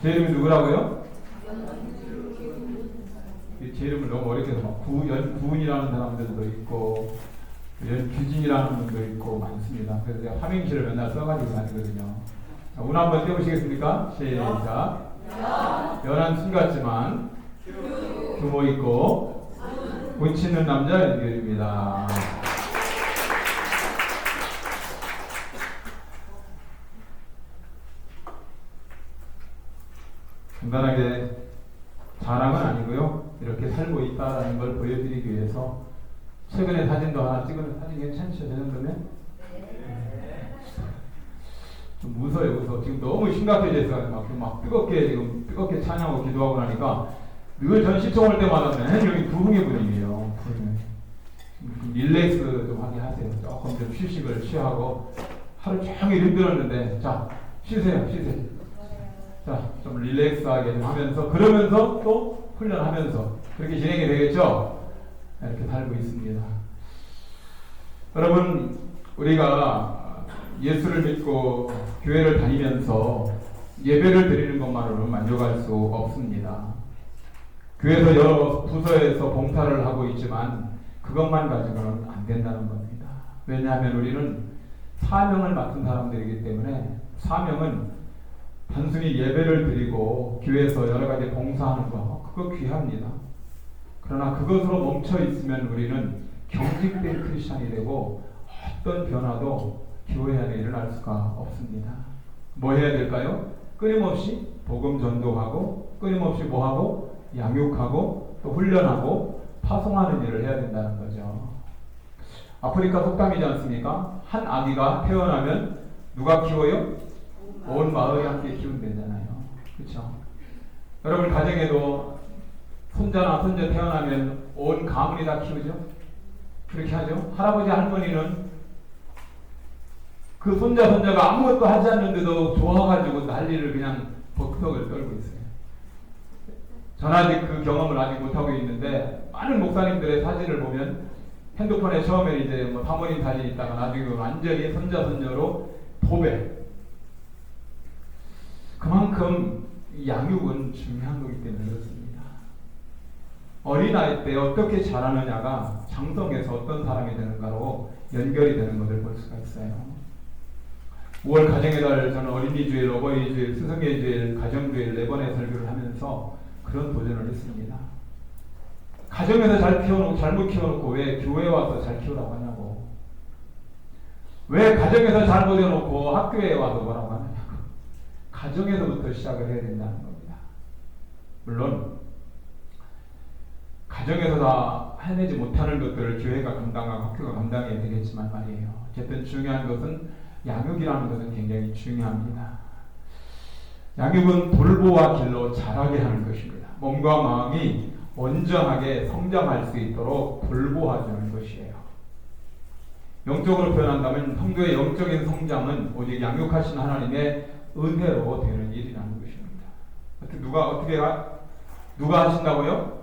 제 이름이 누구라고요? 제 이름을 너무 어렵게 해서 막 구은이라는 사람들도 있고 연규진이라는 분도 있고 많습니다. 그래서 제가 삼행시를 맨날 써가지고 다니거든요. 운 한번 떼보시겠습니까? 시작. 연한 순 같지만 규모 있고 운치 있는 남자 연결입니다. 간단하게 자랑은 아니고요. 이렇게 살고 있다라는 걸 보여드리기 위해서 최근에 사진도 하나 찍은 사진 괜찮죠? 저 정도면? 좀 웃어요. 지금 너무 심각해져서 막 뜨겁게 찬양하고 기도하고 나니까 늘 전 시청 올 때마다 맨 여기 부흥의 분위기예요. 릴렉스 좀 하게 하세요. 조금 좀 휴식을 취하고 하루 종일 힘들었는데 자 쉬세요. 자, 좀 릴렉스하게 좀 하면서 그러면서 또 훈련하면서 그렇게 진행이 되겠죠? 이렇게 살고 있습니다. 여러분 우리가 예수를 믿고 교회를 다니면서 예배를 드리는 것만으로는 만족할 수 없습니다. 교회에서 여러 부서에서 봉사를 하고 있지만 그것만 가지고는 안 된다는 겁니다. 왜냐하면 우리는 사명을 맡은 사람들이기 때문에 사명은 단순히 예배를 드리고 교회에서 여러 가지 봉사하는 거 그거 귀합니다. 그러나 그것으로 멈춰 있으면 우리는 경직된 크리스찬이 되고 어떤 변화도 교회 안에 일어날 수가 없습니다. 뭐 해야 될까요? 끊임없이 복음 전도하고 끊임없이 뭐하고 양육하고 또 훈련하고 파송하는 일을 해야 된다는 거죠. 아프리카 속담이지 않습니까? 한 아기가 태어나면 누가 키워요? 온 마을이 함께 키우면 되잖아요. 그렇죠? 여러분 가정에도 손자나 손자 태어나면 온 가문이 다 키우죠? 그렇게 하죠? 할아버지 할머니는 그 손자가 아무것도 하지 않는데도 좋아가지고 난리를 그냥 벅석을 떨고 있어요. 전 아직 그 경험을 아직 못하고 있는데 많은 목사님들의 사진을 보면 핸드폰에 처음에 이제 뭐 사모님 사진 있다가 나중에 완전히 손자 손녀로 도배. 그만큼 양육은 중요한 거기 때문에 그렇습니다. 어린아이 때 어떻게 자라느냐가 장성에서 어떤 사람이 되는가로 연결이 되는 것을 볼 수가 있어요. 5월 가정의 달 저는 어린이주일, 어버이주일, 스승의주일, 가정주일 4번의 설교를 하면서 그런 도전을 했습니다. 가정에서 잘못 키워놓고 왜 교회에 와서 잘 키우라고 하냐고. 왜 가정에서 잘못 해놓고 학교에 와서 뭐라고 하냐고. 가정에서부터 시작을 해야 된다는 겁니다. 물론 가정에서 다 해내지 못하는 것들을 교회가 감당하고 학교가 감당해야 되겠지만 말이에요. 어쨌든 중요한 것은 양육이라는 것은 굉장히 중요합니다. 양육은 돌보와 길로 자라게 하는 것입니다. 몸과 마음이 온전하게 성장할 수 있도록 돌보아주는 것이에요. 영적으로 표현한다면 성도의 영적인 성장은 오직 양육하신 하나님의 은혜로 되는 일이라는 것입니다. 누가 하신다고요?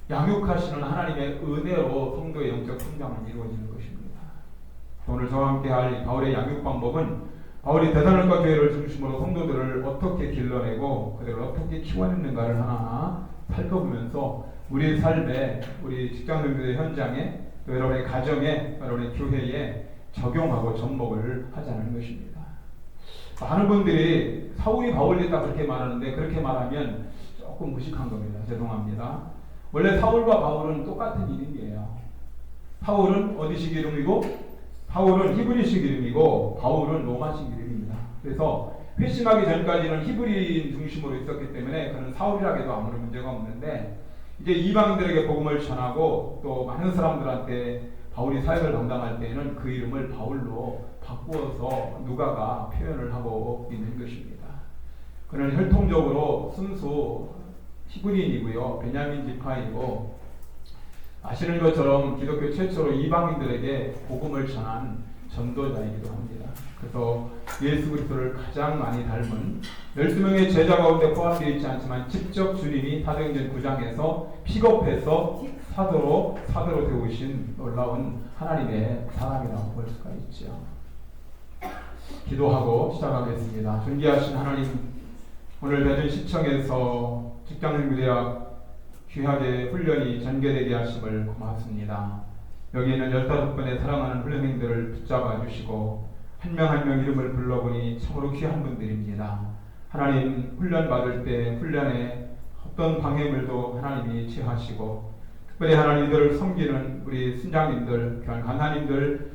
양육하시는 하나님의 은혜로 성도의 영적 성장은 이루어지는 것입니다. 오늘 저와 함께 할 바울의 양육 방법은 바울이 데살로니가 교회를 중심으로 성도들을 어떻게 길러내고 그들을 어떻게 키워냈는가를 하나하나 살펴보면서 우리 삶에, 우리 직장인들의 현장에, 또 여러분의 가정에, 여러분의 교회에 적용하고 접목을 하자는 것입니다. 많은 분들이 사울이 바울이다 그렇게 말하는데 그렇게 말하면 조금 무식한 겁니다. 죄송합니다. 원래 사울과 바울은 똑같은 이름이에요. 사울은 어디식 이름이고 바울은 히브리식 이름이고 바울은 로마식 이름입니다. 그래서 회심하기 전까지는 히브리인 중심으로 있었기 때문에 그는 사울이라 해도 아무런 문제가 없는데 이제 이방인들에게 복음을 전하고 또 많은 사람들한테 바울이 사역을 감당할 때에는 그 이름을 바울로 바꾸어서 누가가 표현을 하고 있는 것입니다. 그는 혈통적으로 순수 히브리인이고요. 베냐민 지파이고 아시는 것처럼 기독교 최초로 이방인들에게 복음을 전한 전도자이기도 합니다. 그래서 예수 그리스도를 가장 많이 닮은 12명의 제자 가운데 포함되어 있지 않지만 직접 주님이 사도행전 9장에서 픽업해서 사도로 세우신 놀라운 하나님의 사람이라고 볼 수가 있죠. 기도하고 시작하겠습니다. 존귀하신 하나님, 오늘 대전시청에서 직장생대학 귀하게 훈련이 전개되게 하심을 고맙습니다. 여기에는 15분의 사랑하는 훈련생들을 붙잡아 주시고 한 명 한 명 이름을 불러보니 참으로 귀한 분들입니다. 하나님 훈련 받을 때 훈련에 어떤 방해물도 하나님이 취하시고 특별히 하나님들을 섬기는 우리 순장님들, 간사님들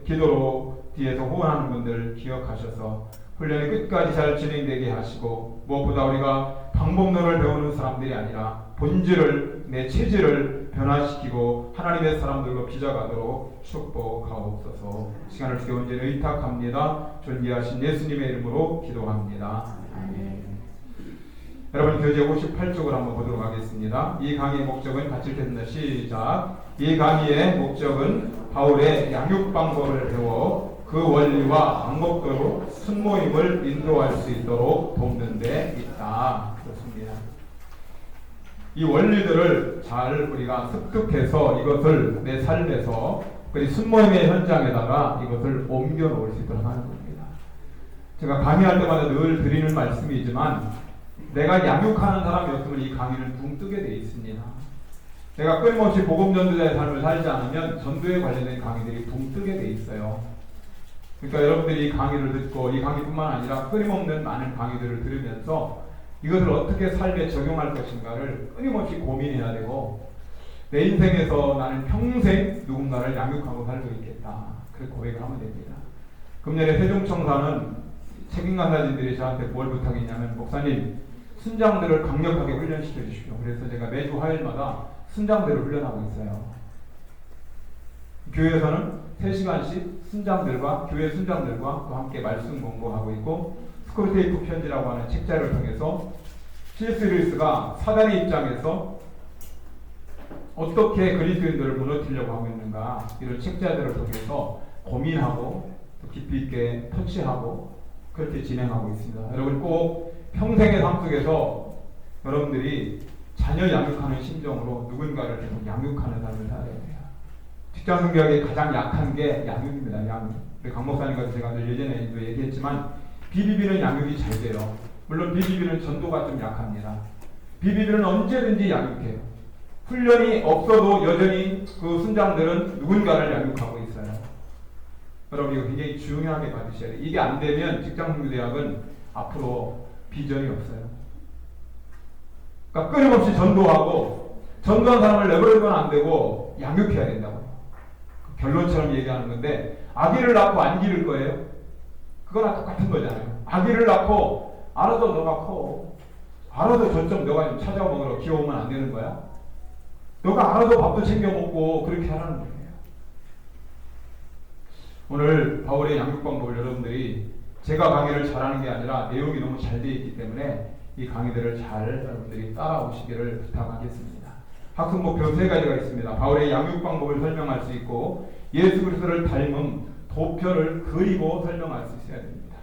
기도로 뒤에서 후원하는 분들 기억하셔서 훈련이 끝까지 잘 진행되게 하시고 무엇보다 우리가 방법론을 배우는 사람들이 아니라 본질을 내 체질을 변화시키고 하나님의 사람들로 빚어가도록 축복하옵소서. 시간을 주께 온전히 의탁합니다. 존귀하신 예수님의 이름으로 기도합니다. 아멘. 여러분 교재 58쪽을 한번 보도록 하겠습니다. 이 강의의 목적은 같이 읽겠습니다. 시작. 이 강의의 목적은 바울의 양육 방법을 배워 그 원리와 방법대로 순모임을 인도할 수 있도록 돕는 데 있다. 그렇습니다. 이 원리들을 잘 우리가 습득해서 이것을 내 삶에서 그리고 순모임의 현장에다가 이것을 옮겨 놓을 수 있도록 하는 겁니다. 제가 강의할 때마다 늘 드리는 말씀이지만 내가 양육하는 사람이었으면 이 강의는 붕 뜨게 돼 있습니다. 내가 끊임없이 복음전도자의 삶을 살지 않으면 전도에 관련된 강의들이 붕 뜨게 돼 있어요. 그러니까 여러분들이 이 강의를 듣고 이 강의뿐만 아니라 끊임없는 많은 강의들을 들으면서 이것을 어떻게 삶에 적용할 것인가를 끊임없이 고민해야 되고 내 인생에서 나는 평생 누군가를 양육하고 살고 있겠다. 그렇게 고백을 하면 됩니다. 금년에 세종청사는 책임간사진들이 저한테 뭘 부탁했냐면 목사님 순장들을 강력하게 훈련시켜 주십시오. 그래서 제가 매주 화요일마다 순장들을 훈련하고 있어요. 교회에서는 3시간씩 순장들과 교회 순장들과 또 함께 말씀 공부하고 있고 스콜테이프 편지라고 하는 책자를 통해서 C.S. 루이스가 사단의 입장에서 어떻게 그리스도인들을 무너뜨리려고 하고 있는가 이런 책자들을 통해서 고민하고 또 깊이 있게 터치하고 그렇게 진행하고 있습니다. 여러분 꼭 평생의 삶 속에서 여러분들이 자녀 양육하는 심정으로 누군가를 계속 양육하는 삶을 살아야 돼요. 직장 성격이 가장 약한 게 양육입니다. 양육. 강 목사님과 제가 늘 예전에도 얘기했지만 BBB는 양육이 잘 돼요. 물론 BBB는 전도가 좀 약합니다. BBB는 언제든지 양육해요. 훈련이 없어도 여전히 그 순장들은 누군가를 양육하고 있어요. 여러분 이거 굉장히 중요하게 받으셔야 돼요. 이게 안 되면 직장성교대학은 앞으로 비전이 없어요. 그러니까 끊임없이 전도하고 전도한 사람을 내버려두면 안 되고 양육해야 된다고. 결론처럼 얘기하는 건데 아기를 낳고 안 기를 거예요? 그거랑 똑같은 거잖아요. 아기를 낳고 알아도 너가 커. 알아도 저점 너가 좀 찾아 먹으러 귀여우면 안 되는 거야? 너가 알아도 밥도 챙겨 먹고 그렇게 하라는 거예요. 오늘 바울의 양육 방법을 여러분들이 제가 강의를 잘하는 게 아니라 내용이 너무 잘 되어 있기 때문에 이 강의들을 잘 여러분들이 따라오시기를 부탁하겠습니다. 학습 목표 3가지가 있습니다. 바울의 양육 방법을 설명할 수 있고 예수 그리스도를 닮은 도표를 그리고 설명할 수 있어야 됩니다.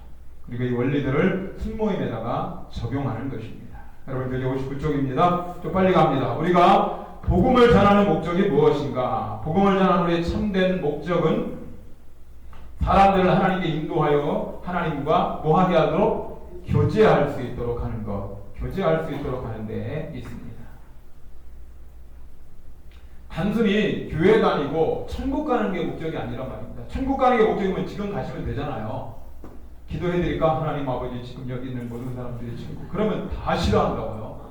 그리고 이 원리들을 순모임에다가 적용하는 것입니다. 여러분 교재 59쪽입니다. 좀 빨리 갑니다. 우리가 복음을 전하는 목적이 무엇인가? 복음을 전하는 우리의 참된 목적은 사람들을 하나님께 인도하여 하나님과 뭐하게 하도록 교제할 수 있도록 하는 것, 교제할 수 있도록 하는 데 있습니다. 단순히 교회 다니고 천국 가는 게 목적이 아니란 말입니다. 천국 가는 게 목적이면 지금 가시면 되잖아요. 기도해드릴까? 하나님 아버지 지금 여기 있는 모든 사람들이 천국. 그러면 다 싫어한다고요.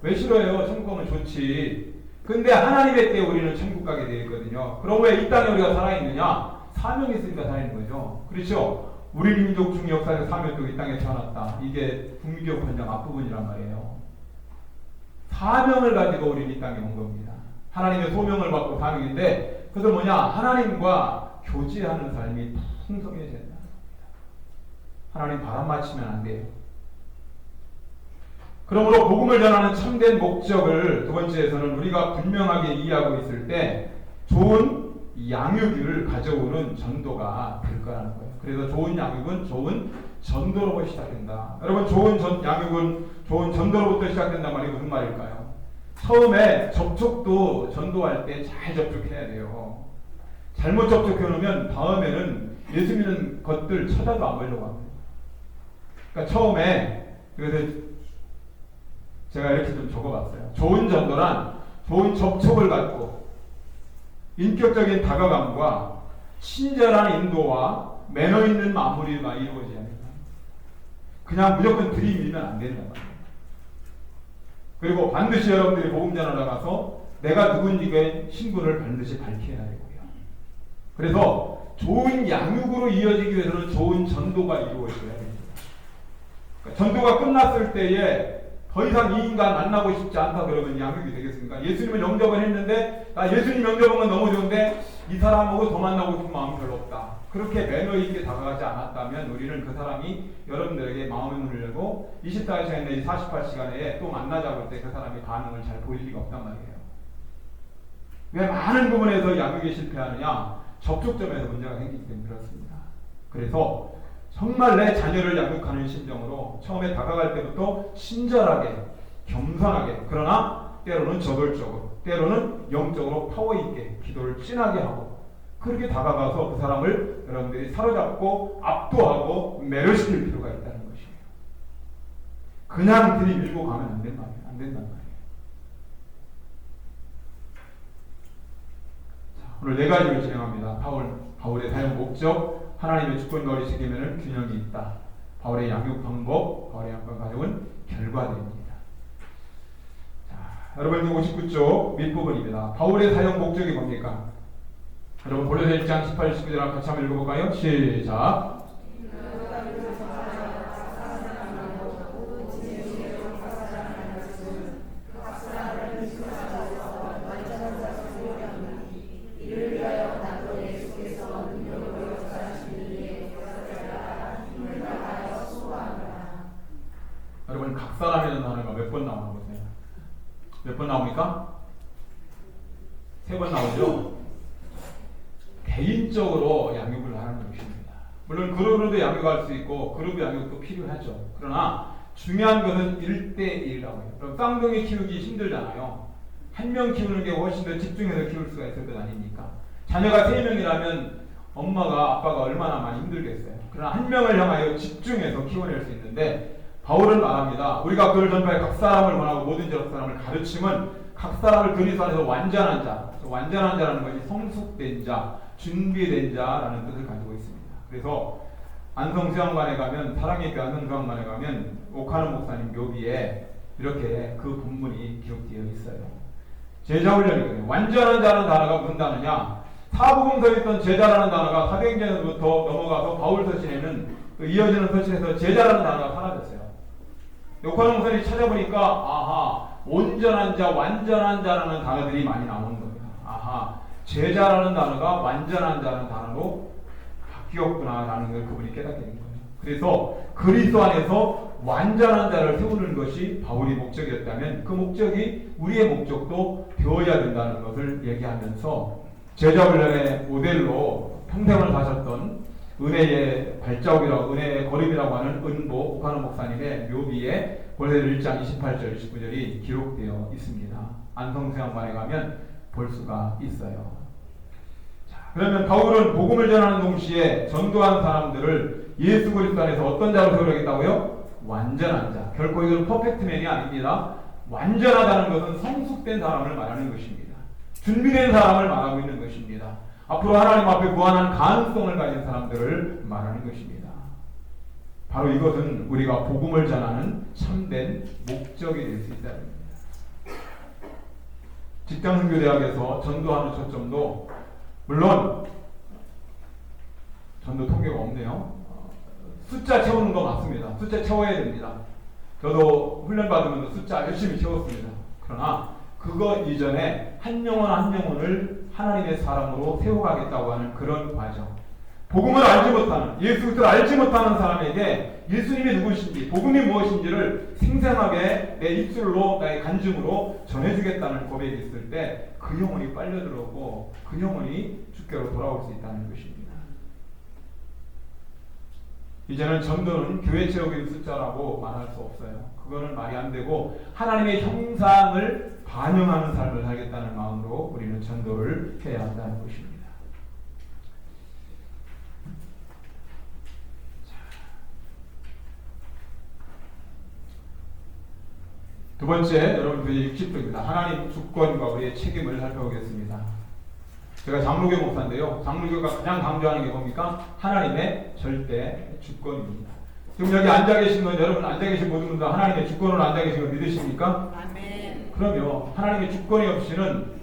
왜 싫어해요? 천국 가면 좋지. 근데 하나님의 때에 우리는 천국 가게 되어 있거든요. 그럼 왜 이 땅에 우리가 살아있느냐? 사명이 있으니까 살아있는 거죠. 그렇죠? 우리 민족 중 역사적 사명도 이 땅에 태어났다. 이게 국민교육 헌장 앞부분이란 말이에요. 사명을 가지고 우리는 이 땅에 온 겁니다. 하나님의 소명을 받고 사명인데 그것은 뭐냐? 하나님과 교제하는 삶이 풍성해져야 된다. 하나님 바람 맞추면 안 돼요. 그러므로 복음을 전하는 참된 목적을 두 번째에서는 우리가 분명하게 이해하고 있을 때 좋은 양육을 가져오는 전도가 될 거라는 거예요. 그래서 좋은 양육은 좋은 전도로부터 시작된다. 여러분 좋은 양육은 좋은 전도로부터 시작된단 말이 무슨 말일까요? 처음에 접촉도 전도할 때 잘 접촉해야 돼요. 잘못 접촉해 놓으면 다음에는 예수 믿는 것들 쳐다도 안 보려고 합니다. 그러니까 처음에 그래서 제가 이렇게 좀 적어봤어요. 좋은 전도란 좋은 접촉을 갖고 인격적인 다가감과 친절한 인도와 매너 있는 마무리가 이루어져야 합니다. 그냥 무조건 들이밀면 안 된단 말이에요. 그리고 반드시 여러분들이 복음 전하러 가서 내가 누군지의 신분을 반드시 밝혀야 되고요. 그래서 좋은 양육으로 이어지기 위해서는 좋은 전도가 이루어져야 됩니다. 그러니까 전도가 끝났을 때에 더 이상 이 인간 만나고 싶지 않다 그러면 양육이 되겠습니까? 예수님을 영접을 했는데 예수님 영접한 건 너무 좋은데 이 사람하고 더 만나고 싶은 마음이 별로 없다. 그렇게 매너 있게 다가가지 않았다면 우리는 그 사람이 여러분들에게 마음의 문을 열고 24시간 내지 48시간에 또 만나자고 할 때 그 사람이 반응을 잘 보일 리가 없단 말이에요. 왜 많은 부분에서 양육이 실패하느냐? 접촉점에서 문제가 생기기 때문에 그렇습니다. 그래서 정말 내 자녀를 양육하는 심정으로 처음에 다가갈 때부터 친절하게, 겸손하게, 그러나 때로는 저돌적으로, 때로는 영적으로 파워있게 기도를 진하게 하고 그렇게 다가가서 그 사람을 여러분들이 사로잡고 압도하고 매료시킬 필요가 있다는 것이에요. 그냥 들이밀고 가면 안 된단 말이에요. 오늘 4가지를 진행합니다. 바울의 사용 목적, 하나님의 주권과 우리 책임에는 균형이 있다. 바울의 양육 방법, 바울의 양육 가져온 결과들입니다. 자, 여러분 59쪽 밑부분입니다. 바울의 사용 목적이 뭡니까? 여러분 골로새 1장 18, 19절 같이 한번 읽어볼까요? 시작. 여러분 각사람이라는 단어가 몇 번 나오나 보세요. 몇 번 나옵니까? 3번 나오죠? 개인적으로 양육을 하는 것입니다. 물론 그룹으로도 양육할 수 있고 그룹 양육도 필요하죠. 그러나 중요한 것은 1대1이라고 해요. 그럼 쌍둥이 키우기 힘들잖아요. 한 명 키우는 게 훨씬 더 집중해서 키울 수가 있을 것 아닙니까? 자녀가 3명이라면 엄마가 아빠가 얼마나 많이 힘들겠어요. 그러나 한 명을 향하여 집중해서 키워낼 수 있는데 바울은 말합니다. 우리가 그를 전파해 각 사람을 원하고 모든 각 사람을 가르침은 각 사람을 그리스도 안에서 완전한 자, 완전한 자라는 것이 성숙된 자, 준비된 자라는 뜻을 가지고 있습니다. 그래서 안성수양관에 가면, 사랑의 교 안성수양관에 가면 오카노 목사님 묘비에 이렇게 그 본문이 기록되어 있어요. 제자훈련이거든요. 완전한 자라는 단어가 무슨 단어냐? 사복음서에 있던 제자라는 단어가 사도행전부터 넘어가서 바울 서신에는 이어지는 서신에서 제자라는 단어가 사라졌어요. 오카노 목사님이 찾아보니까 아하, 온전한 자, 완전한 자라는 단어들이 많이 나오는 겁니다. 아하, 제자라는 단어가 완전한 자라는 단어로 바뀌었구나라는 걸 그분이 깨닫게 된 거예요. 그래서 그리스도 안에서 완전한 자를 세우는 것이 바울의 목적이었다면 그 목적이 우리의 목적도 되어야 된다는 것을 얘기하면서 제자훈련의 모델로 평생을 사셨던 은혜의 발자국이라고, 은혜의 걸음이라고 하는 은보 오카노 목사님의 묘비에 골로새 1장 28절 29절이 기록되어 있습니다. 안성수양관에 가면 볼 수가 있어요. 자, 그러면 바울은 복음을 전하는 동시에 전도한 사람들을 예수 그리스도 안에서 어떤 자로 세우려겠다고요? 완전한 자. 결코 이건 퍼펙트맨이 아닙니다. 완전하다는 것은 성숙된 사람을 말하는 것입니다. 준비된 사람을 말하고 있는 것입니다. 앞으로 하나님 앞에 구원하는 가능성을 가진 사람들을 말하는 것입니다. 바로 이것은 우리가 복음을 전하는 참된 목적이 될 수 있다는 겁니다. 직장선교대학에서 전도하는 초점도 물론 전도 통계가 없네요. 숫자 채우는 거 맞습니다. 숫자 채워야 됩니다. 저도 훈련 받으면서 숫자 열심히 채웠습니다. 그러나 그거 이전에 한 영혼 한 영혼을 하나님의 사람으로 세워가겠다고 하는 그런 과정. 복음을 알지 못하는, 예수 그리스도를 알지 못하는 사람에게 예수님이 누구신지, 복음이 무엇인지를 생생하게 내 입술로, 나의 간증으로 전해주겠다는 고백이 있을 때 그 영혼이 빨려 들어오고 그 영혼이 주께로 돌아올 수 있다는 것입니다. 이제는 전도는 교회 채우기 숫자라고 말할 수 없어요. 그거는 말이 안 되고 하나님의 형상을 반영하는 삶을 살겠다는 마음으로 우리는 전도를 해야 한다는 것입니다. 두 번째, 여러분 그 60조입니다. 하나님 주권과 우리의 책임을 살펴보겠습니다. 제가 장로교 목사인데요. 장로교가 가장 강조하는 게 뭡니까? 하나님의 절대 주권입니다. 지금 여기 앉아 계신 분, 여러분 앉아 계신 모든 분들 하나님의 주권으로 앉아 계신 걸 믿으십니까? 아멘. 그럼요. 하나님의 주권이 없이는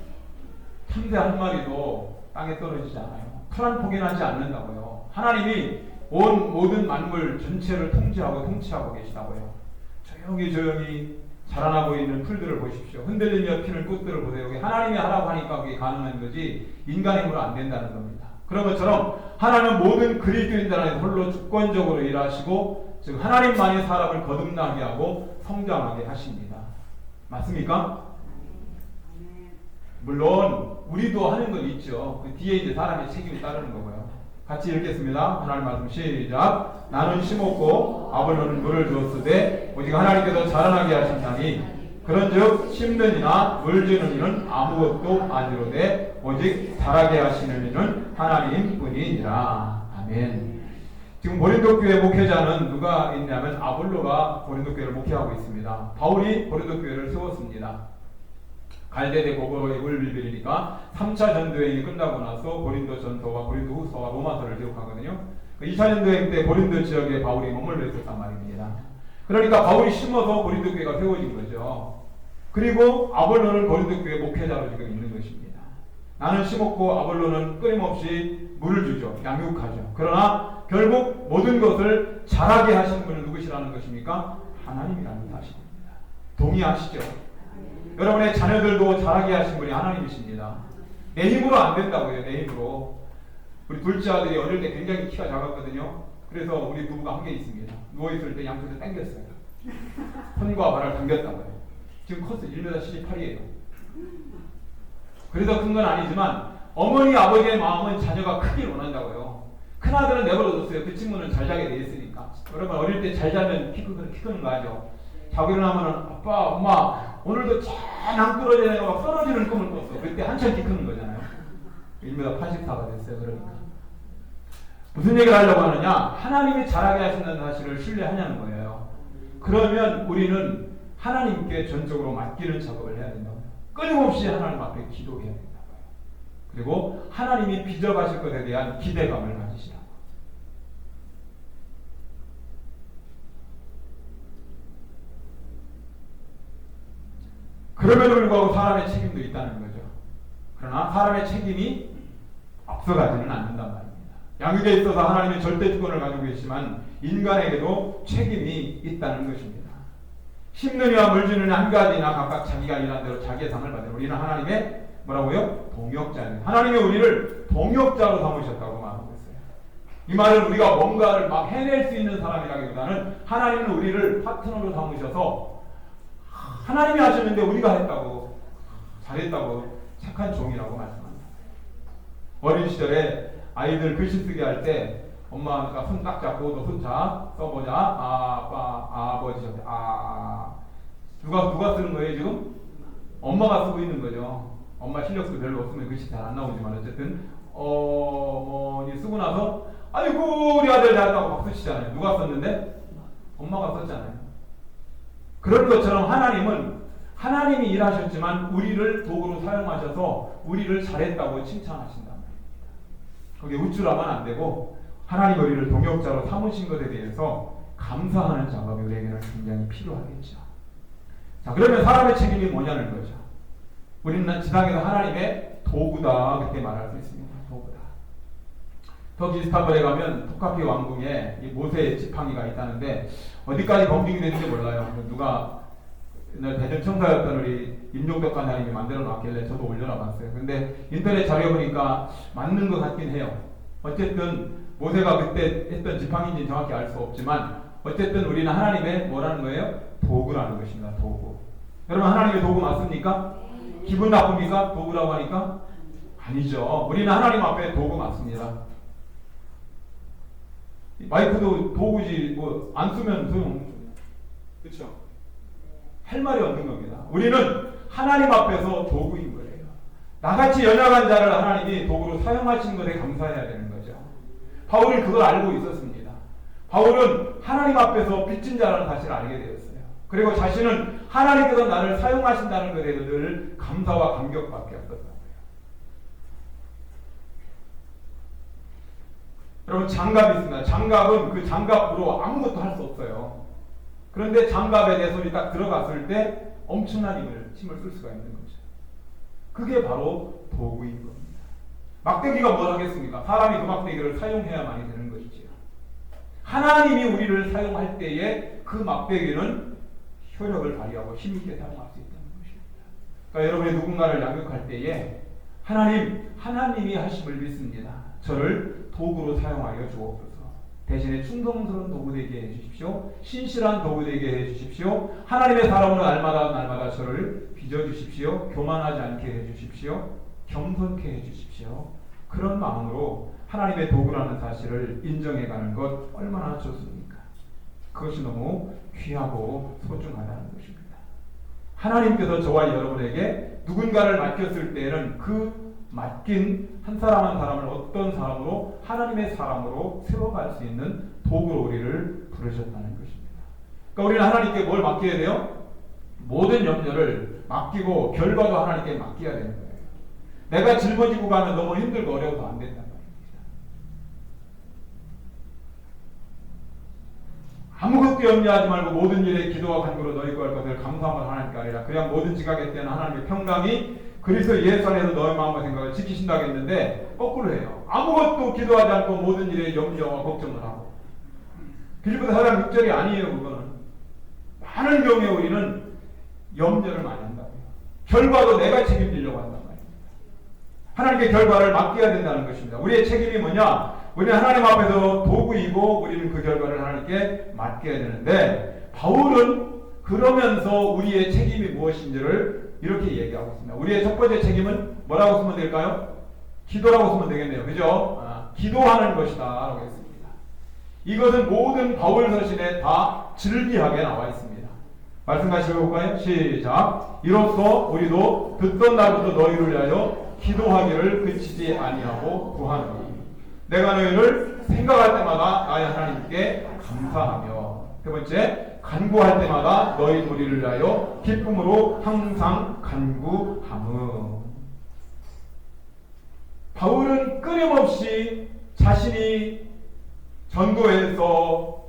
참새 한 마리도 땅에 떨어지지 않아요. 풀 한 폭이나 하지 않는다고요. 하나님이 온 모든 만물 전체를 통치하고 계시다고요. 조용히 자라나고 있는 풀들을 보십시오. 흔들리며 피는 꽃들을 보세요. 하나님이 하라고 하니까 그게 가능한 거지 인간의 힘으로 안 된다는 겁니다. 그런 것처럼 하나님은 모든 그리스도인들 안에 홀로 주권적으로 일하시고 즉 하나님만이 사람을 거듭나게 하고 성장하게 하십니다. 맞습니까? 물론 우리도 하는 건 있죠. 그 뒤에 이제 사람의 책임이 따르는 거고요. 같이 읽겠습니다. 하나님 말씀 시작. 나는 심었고 아버지는 물을 주었으되 오직 하나님께서 자라나게 하신다니 그런즉 심는 이나 물 주는 이는 아무것도 아니로되 오직 자라게 하시는 이는 하나님뿐이니라. 아멘. 지금 고린도 교회 목회자는 누가 있냐면 아볼로가 고린도 교회를 목회하고 있습니다. 바울이 고린도 교회를 세웠습니다. 갈대대 고고로의 물빌빌이니까 3차 전도여행이 끝나고 나서 고린도 전서와 고린도 후서와 로마서를 기록하거든요. 2차 전도여행 때 고린도 지역에 바울이 머물러 있었단 말입니다. 그러니까 바울이 심어서 고린도 교회가 세워진 거죠. 그리고 아볼로는 고린도 교회 목회자로 지금 있는 것입니다. 나는 심었고 아볼로는 끊임없이 물을 주죠. 양육하죠. 그러나 결국 모든 것을 자라게 하시는 분은 누구시라는 것입니까? 하나님이라는 사실입니다. 동의하시죠? 여러분의 자녀들도 자라게 하신 분이 하나님이십니다. 내 힘으로 안 된다고요. 내 힘으로. 우리 둘째 아들이 어릴 때 굉장히 키가 작았거든요. 그래서 우리 부부가 한 게 있습니다. 누워있을 때 양쪽에서 당겼어요. 손과 발을 당겼다고요. 지금 컸어요. 1m 78이에요. 그래서 큰 건 아니지만 어머니 아버지의 마음은 자녀가 크길 원한다고요. 큰아들은 내버려뒀어요. 그 친구는 잘 자게 돼 있으니까. 여러분 어릴 때 잘 자면 키 크는 거 아죠? 자고 일어나면은 아빠 엄마 오늘도 쫙 끌어지는 거 쓰러지는 꿈을 꿨어. 그때 한참 키 크는 거잖아요. 1m 84가 됐어요. 그러니까 무슨 얘기를 하려고 하느냐? 하나님이 자라게 하신다는 사실을 신뢰하냐는 거예요. 그러면 우리는 하나님께 전적으로 맡기는 작업을 해야 된다고요. 끊임없이 하나님 앞에 기도해야 된다고요. 그리고 하나님이 빚어가실 것에 대한 기대감을 가지시라고. 그럼에도 불구하고 사람의 책임도 있다는 거죠. 그러나 사람의 책임이 앞서가지는 않는단 말입니다. 양육에 있어서 하나님의 절대 주권을 가지고 계시지만 인간에게도 책임이 있다는 것입니다. 심느냐 물 주느냐 한 가지나 각각 자기가 일한 대로 자기의 상을 받는 우리는 하나님의 뭐라고요? 동역자입니다. 하나님이 우리를 동역자로 삼으셨다고 말하고 있어요. 이 말은 우리가 뭔가를 막 해낼 수 있는 사람이라기보다는 하나님은 우리를 파트너로 삼으셔서 하나님이 하셨는데 우리가 했다고 잘했다고 착한 종이라고 말씀합니다. 어린 시절에 아이들 글씨 쓰기 할 때 엄마가 손 딱 잡고 너 손 자 써보자. 아빠 아버지 누가 쓰는 거예요 지금? 엄마가 쓰고 있는 거죠. 엄마 실력도 별로 없으면 글씨 잘 안 나오지만 어쨌든 어머니 쓰고 나서 아이고 우리 아들 잘했다고 박수 치잖아요. 누가 썼는데? 엄마가 썼잖아요. 그런 것처럼 하나님은 하나님이 일하셨지만 우리를 도구로 사용하셔서 우리를 잘했다고 칭찬하신단 말입니다. 거기에 우쭐하면 안 되고 하나님 우리를 동역자로 삼으신 것에 대해서 감사하는 작업이 우리에게는 굉장히 필요하겠죠. 자, 그러면 사람의 책임이 뭐냐는 거죠. 우리는 지상에서 하나님의 도구다 그렇게 말할 수 있습니다. 도구다. 터키 이스탄불에 가면 토카피 왕궁에 이 모세의 지팡이가 있다는데 어디까지 검증이 되는지 몰라요. 누가 옛날 대전청사였던 우리 임종덕 간사님이 만들어 놨길래 저도 올려놔 봤어요. 근데 인터넷 자료 보니까 맞는 것 같긴 해요. 어쨌든 모세가 그때 했던 지팡이인지는 정확히 알 수 없지만 어쨌든 우리는 하나님의 뭐라는 거예요? 도구라는 것입니다. 도구. 여러분 하나님의 도구 맞습니까? 기분 나쁩니까? 도구라고 하니까? 아니죠. 우리는 하나님 앞에 도구 맞습니다. 마이크도 도구지 뭐 안 쓰면 소용 그렇죠? 할 말이 없는 겁니다. 우리는 하나님 앞에서 도구인 거예요. 나같이 연약한 자를 하나님이 도구로 사용하신 것에 감사해야 되는 거죠. 바울은 그걸 알고 있었습니다. 바울은 하나님 앞에서 빚진 자라는 사실을 알게 되었어요. 그리고 자신은 하나님께서 나를 사용하신다는 것에 늘 감사와 감격밖에 없었던 거예요. 여러분, 장갑이 있습니다. 장갑은 그 장갑으로 아무것도 할 수 없어요. 그런데 장갑에 내 손이 딱 들어갔을 때 엄청난 힘을 쓸 수가 있는 거죠. 그게 바로 도구인 겁니다. 막대기가 뭘 하겠습니까? 사람이 그 막대기를 사용해야만이 되는 것이지요. 하나님이 우리를 사용할 때에 그 막대기는 효력을 발휘하고 힘있게 사용할 수 있다는 것입니다. 그러니까 여러분이 누군가를 양육할 때에 하나님이 하심을 믿습니다. 저를 도구로 사용하여 주옵소서. 대신에 충성스러운 도구 되게 해주십시오. 신실한 도구 되게 해주십시오. 하나님의 사람으로 날마다 저를 빚어주십시오. 교만하지 않게 해주십시오. 겸손케 해주십시오. 그런 마음으로 하나님의 도구라는 사실을 인정해가는 것 얼마나 좋습니까? 그것이 너무 귀하고 소중하다는 것입니다. 하나님께서 저와 여러분에게 누군가를 맡겼을 때에는 그 맡긴 한 사람 한 사람을 어떤 사람으로 하나님의 사람으로 세워갈 수 있는 도구로 우리를 부르셨다는 것입니다. 그러니까 우리는 하나님께 뭘 맡겨야 돼요? 모든 염려를 맡기고 결과도 하나님께 맡겨야 되는 거예요. 내가 짊어지고 가면 너무 힘들고 어려워서 안 된단 말입니다. 아무것도 염려하지 말고 모든 일에 기도와 간구로 너희 구할 것을 감사함을 하나님께 하리라. 그냥 모든 지각에 때는 하나님의 평강이 그리스도 예수 안에서 너의 마음과 생각을 지키신다고 했는데 거꾸로 해요. 아무것도 기도하지 않고 모든 일에 염려와 걱정을 하고. 빌립보서 4장 6절이 아니에요. 그거는 많은 경우에 우리는 염려를 많이 한다고요. 결과도 내가 책임지려고 한단 말입니다. 하나님께 결과를 맡겨야 된다는 것입니다. 우리의 책임이 뭐냐? 우리는 하나님 앞에서 도구이고 우리는 그 결과를 하나님께 맡겨야 되는데, 바울은 그러면서 우리의 책임이 무엇인지를 이렇게 얘기하고 있습니다. 우리의 첫 번째 책임은 뭐라고 쓰면 될까요? 기도라고 쓰면 되겠네요. 그죠? 기도하는 것이다 라고 했습니다. 이것은 모든 바울 서신에 다 즐비하게 나와 있습니다. 말씀 같이 읽어볼까요? 시작. 이로써 우리도 듣던 날부터 너희를 위하여 기도하기를 그치지 아니하고 구하노니 내가 너희를 생각할 때마다 나의 하나님께 감사하며, 세 번째, 간구할 때마다 너희 도리를 위하여 기쁨으로 항상 간구하며. 바울은 끊임없이 자신이 전도해서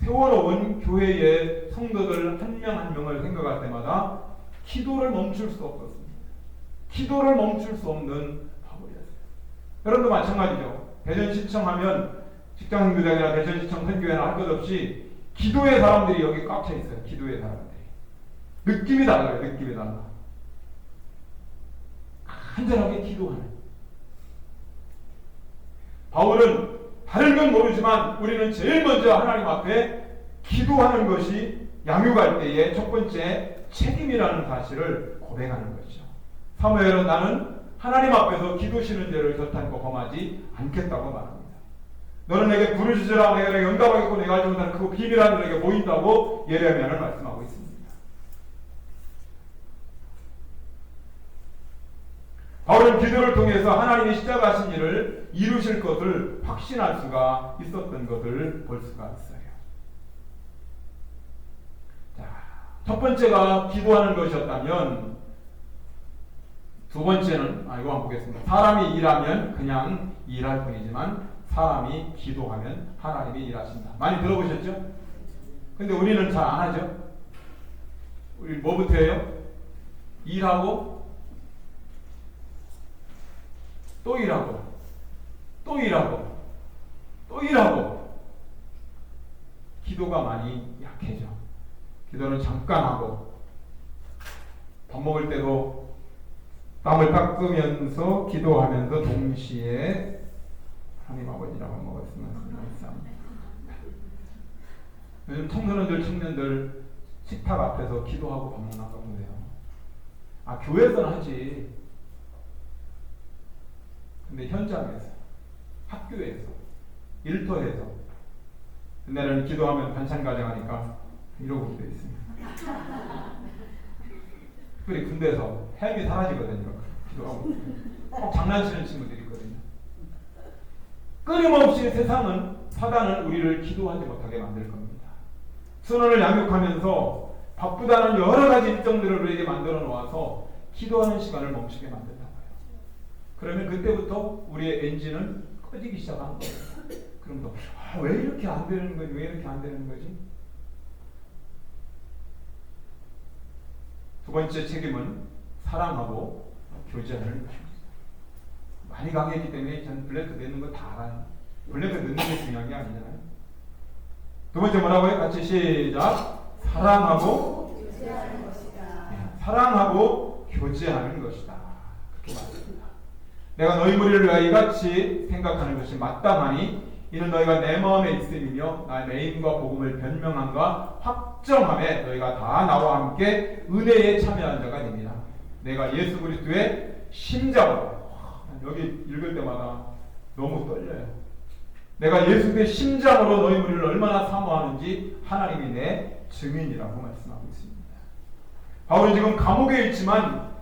세워놓은 교회의 성도들 한 명 한 명을 생각할 때마다 기도를 멈출 수 없었습니다. 기도를 멈출 수 없는 바울이었어요. 여러분도 마찬가지죠. 대전시청 하면 직장교장이나 대전시청 선교회나 할 것 없이 기도의 사람들이 여기 꽉 차 있어요. 기도의 사람들이. 느낌이 달라요. 느낌이 달라. 간절하게 기도하는. 바울은 다른 건 모르지만 우리는 제일 먼저 하나님 앞에 기도하는 것이 양육할 때의 첫 번째 책임이라는 사실을 고백하는 것이죠. 사무엘은 나는 하나님 앞에서 기도 쉬는 죄를 저탄고 범하지 않겠다고 말합니다. 너는 내게 부르짖으라. 내가 내게 응답하겠고 내가 알지 못하는 그 비밀한 너에게 보인다고 예레미야는 말씀하고 있습니다. 바울은 기도를 통해서 하나님이 시작하신 일을 이루실 것을 확신할 수가 있었던 것을 볼 수가 있어요. 자, 첫 번째가 기도하는 것이었다면 두 번째는 이거 한번 보겠습니다. 사람이 일하면 그냥 일할 뿐이지만 사람이 기도하면 하나님이 일하신다. 많이 들어보셨죠? 근데 우리는 잘 안 하죠? 우리 뭐부터 해요? 일하고 또 일하고 또 일하고 또 일하고. 기도가 많이 약해져. 기도는 잠깐 하고 밥 먹을 때도 땀을 닦으면서 기도하면서 동시에 하나님 아버지라고 먹었으면 감사합니다. 요즘 청년들 식탁 앞에서 기도하고 밥 먹는 거 보세요. 교회에서는 하지. 근데 현장에서, 학교에서, 일터에서 내는 기도하면 반찬 가져가니까 이러고 기도 있습니다. 특별히 군대에서 햄이 사라지거든요. 기도하고 꼭 장난치는 친구들이 있거든요. 끊임없이 사단은 우리를 기도하지 못하게 만들 겁니다. 선원을 양육하면서 바쁘다는 여러 가지 일정들을 우리에게 만들어 놓아서 기도하는 시간을 멈추게 만든다고요. 그러면 그때부터 우리의 엔진은 꺼지기 시작하는 거예요. 그럼 왜 이렇게 안 되는 거지? 왜 이렇게 안 되는 거지? 두 번째 책임은 사랑하고 교제하는 것입니다. 많이 강의했기 때문에 저는 블랭크 넣는 거 다 알아요. 블랭크 넣는 게 중요한 게 아니잖아요. 두 번째 뭐라고요? 같이 시작. 사랑하고 교제하는 것이다. 네, 사랑하고 교제하는 것이다. 그렇게 말합니다. 내가 너희 무리를 위하여 이같이 생각하는 것이 마땅하니 이는 너희가 내 마음에 있음이며 나의 매임과 복음을 변명함과 확정함에 너희가 다 나와 함께 은혜에 참여한 자가 됩니다. 내가 예수 그리스도의 심장으로 여기 읽을 때마다 너무 떨려요. 내가 예수의 심장으로 너희 무리를 얼마나 사모하는지 하나님이 내 증인이라고 말씀하고 있습니다. 바울은 지금 감옥에 있지만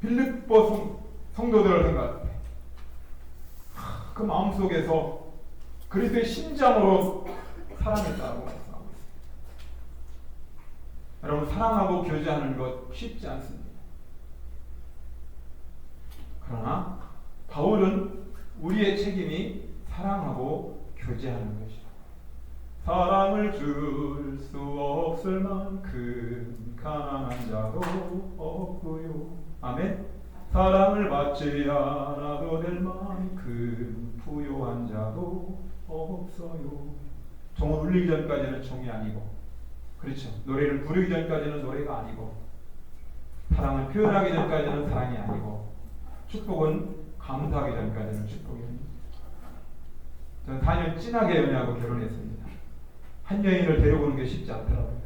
빌립보 성도들을 생각할 때 그 마음속에서 그리스도의 심장으로 사랑했다고 말씀하고 있습니다. 여러분, 사랑하고 교제하는 것 쉽지 않습니다. 그러나 바울은 우리의 책임이 사랑하고 교제하는 것이다. 사랑을 줄 수 없을 만큼 가난한 자도 없고요. 아멘. 사랑을 받지 않아도 될 만큼 부요한 자도 없어요. 종은 울리기 전까지는 종이 아니고, 그렇죠. 노래를 부르기 전까지는 노래가 아니고, 사랑을 표현하기 전까지는 사랑이 아니고, 축복은 감사하기 전까지는 축복이 아닙니다. 저는 4년 진하게 연애하고 결혼했습니다. 한 여인을 데려오는 게 쉽지 않더라고요.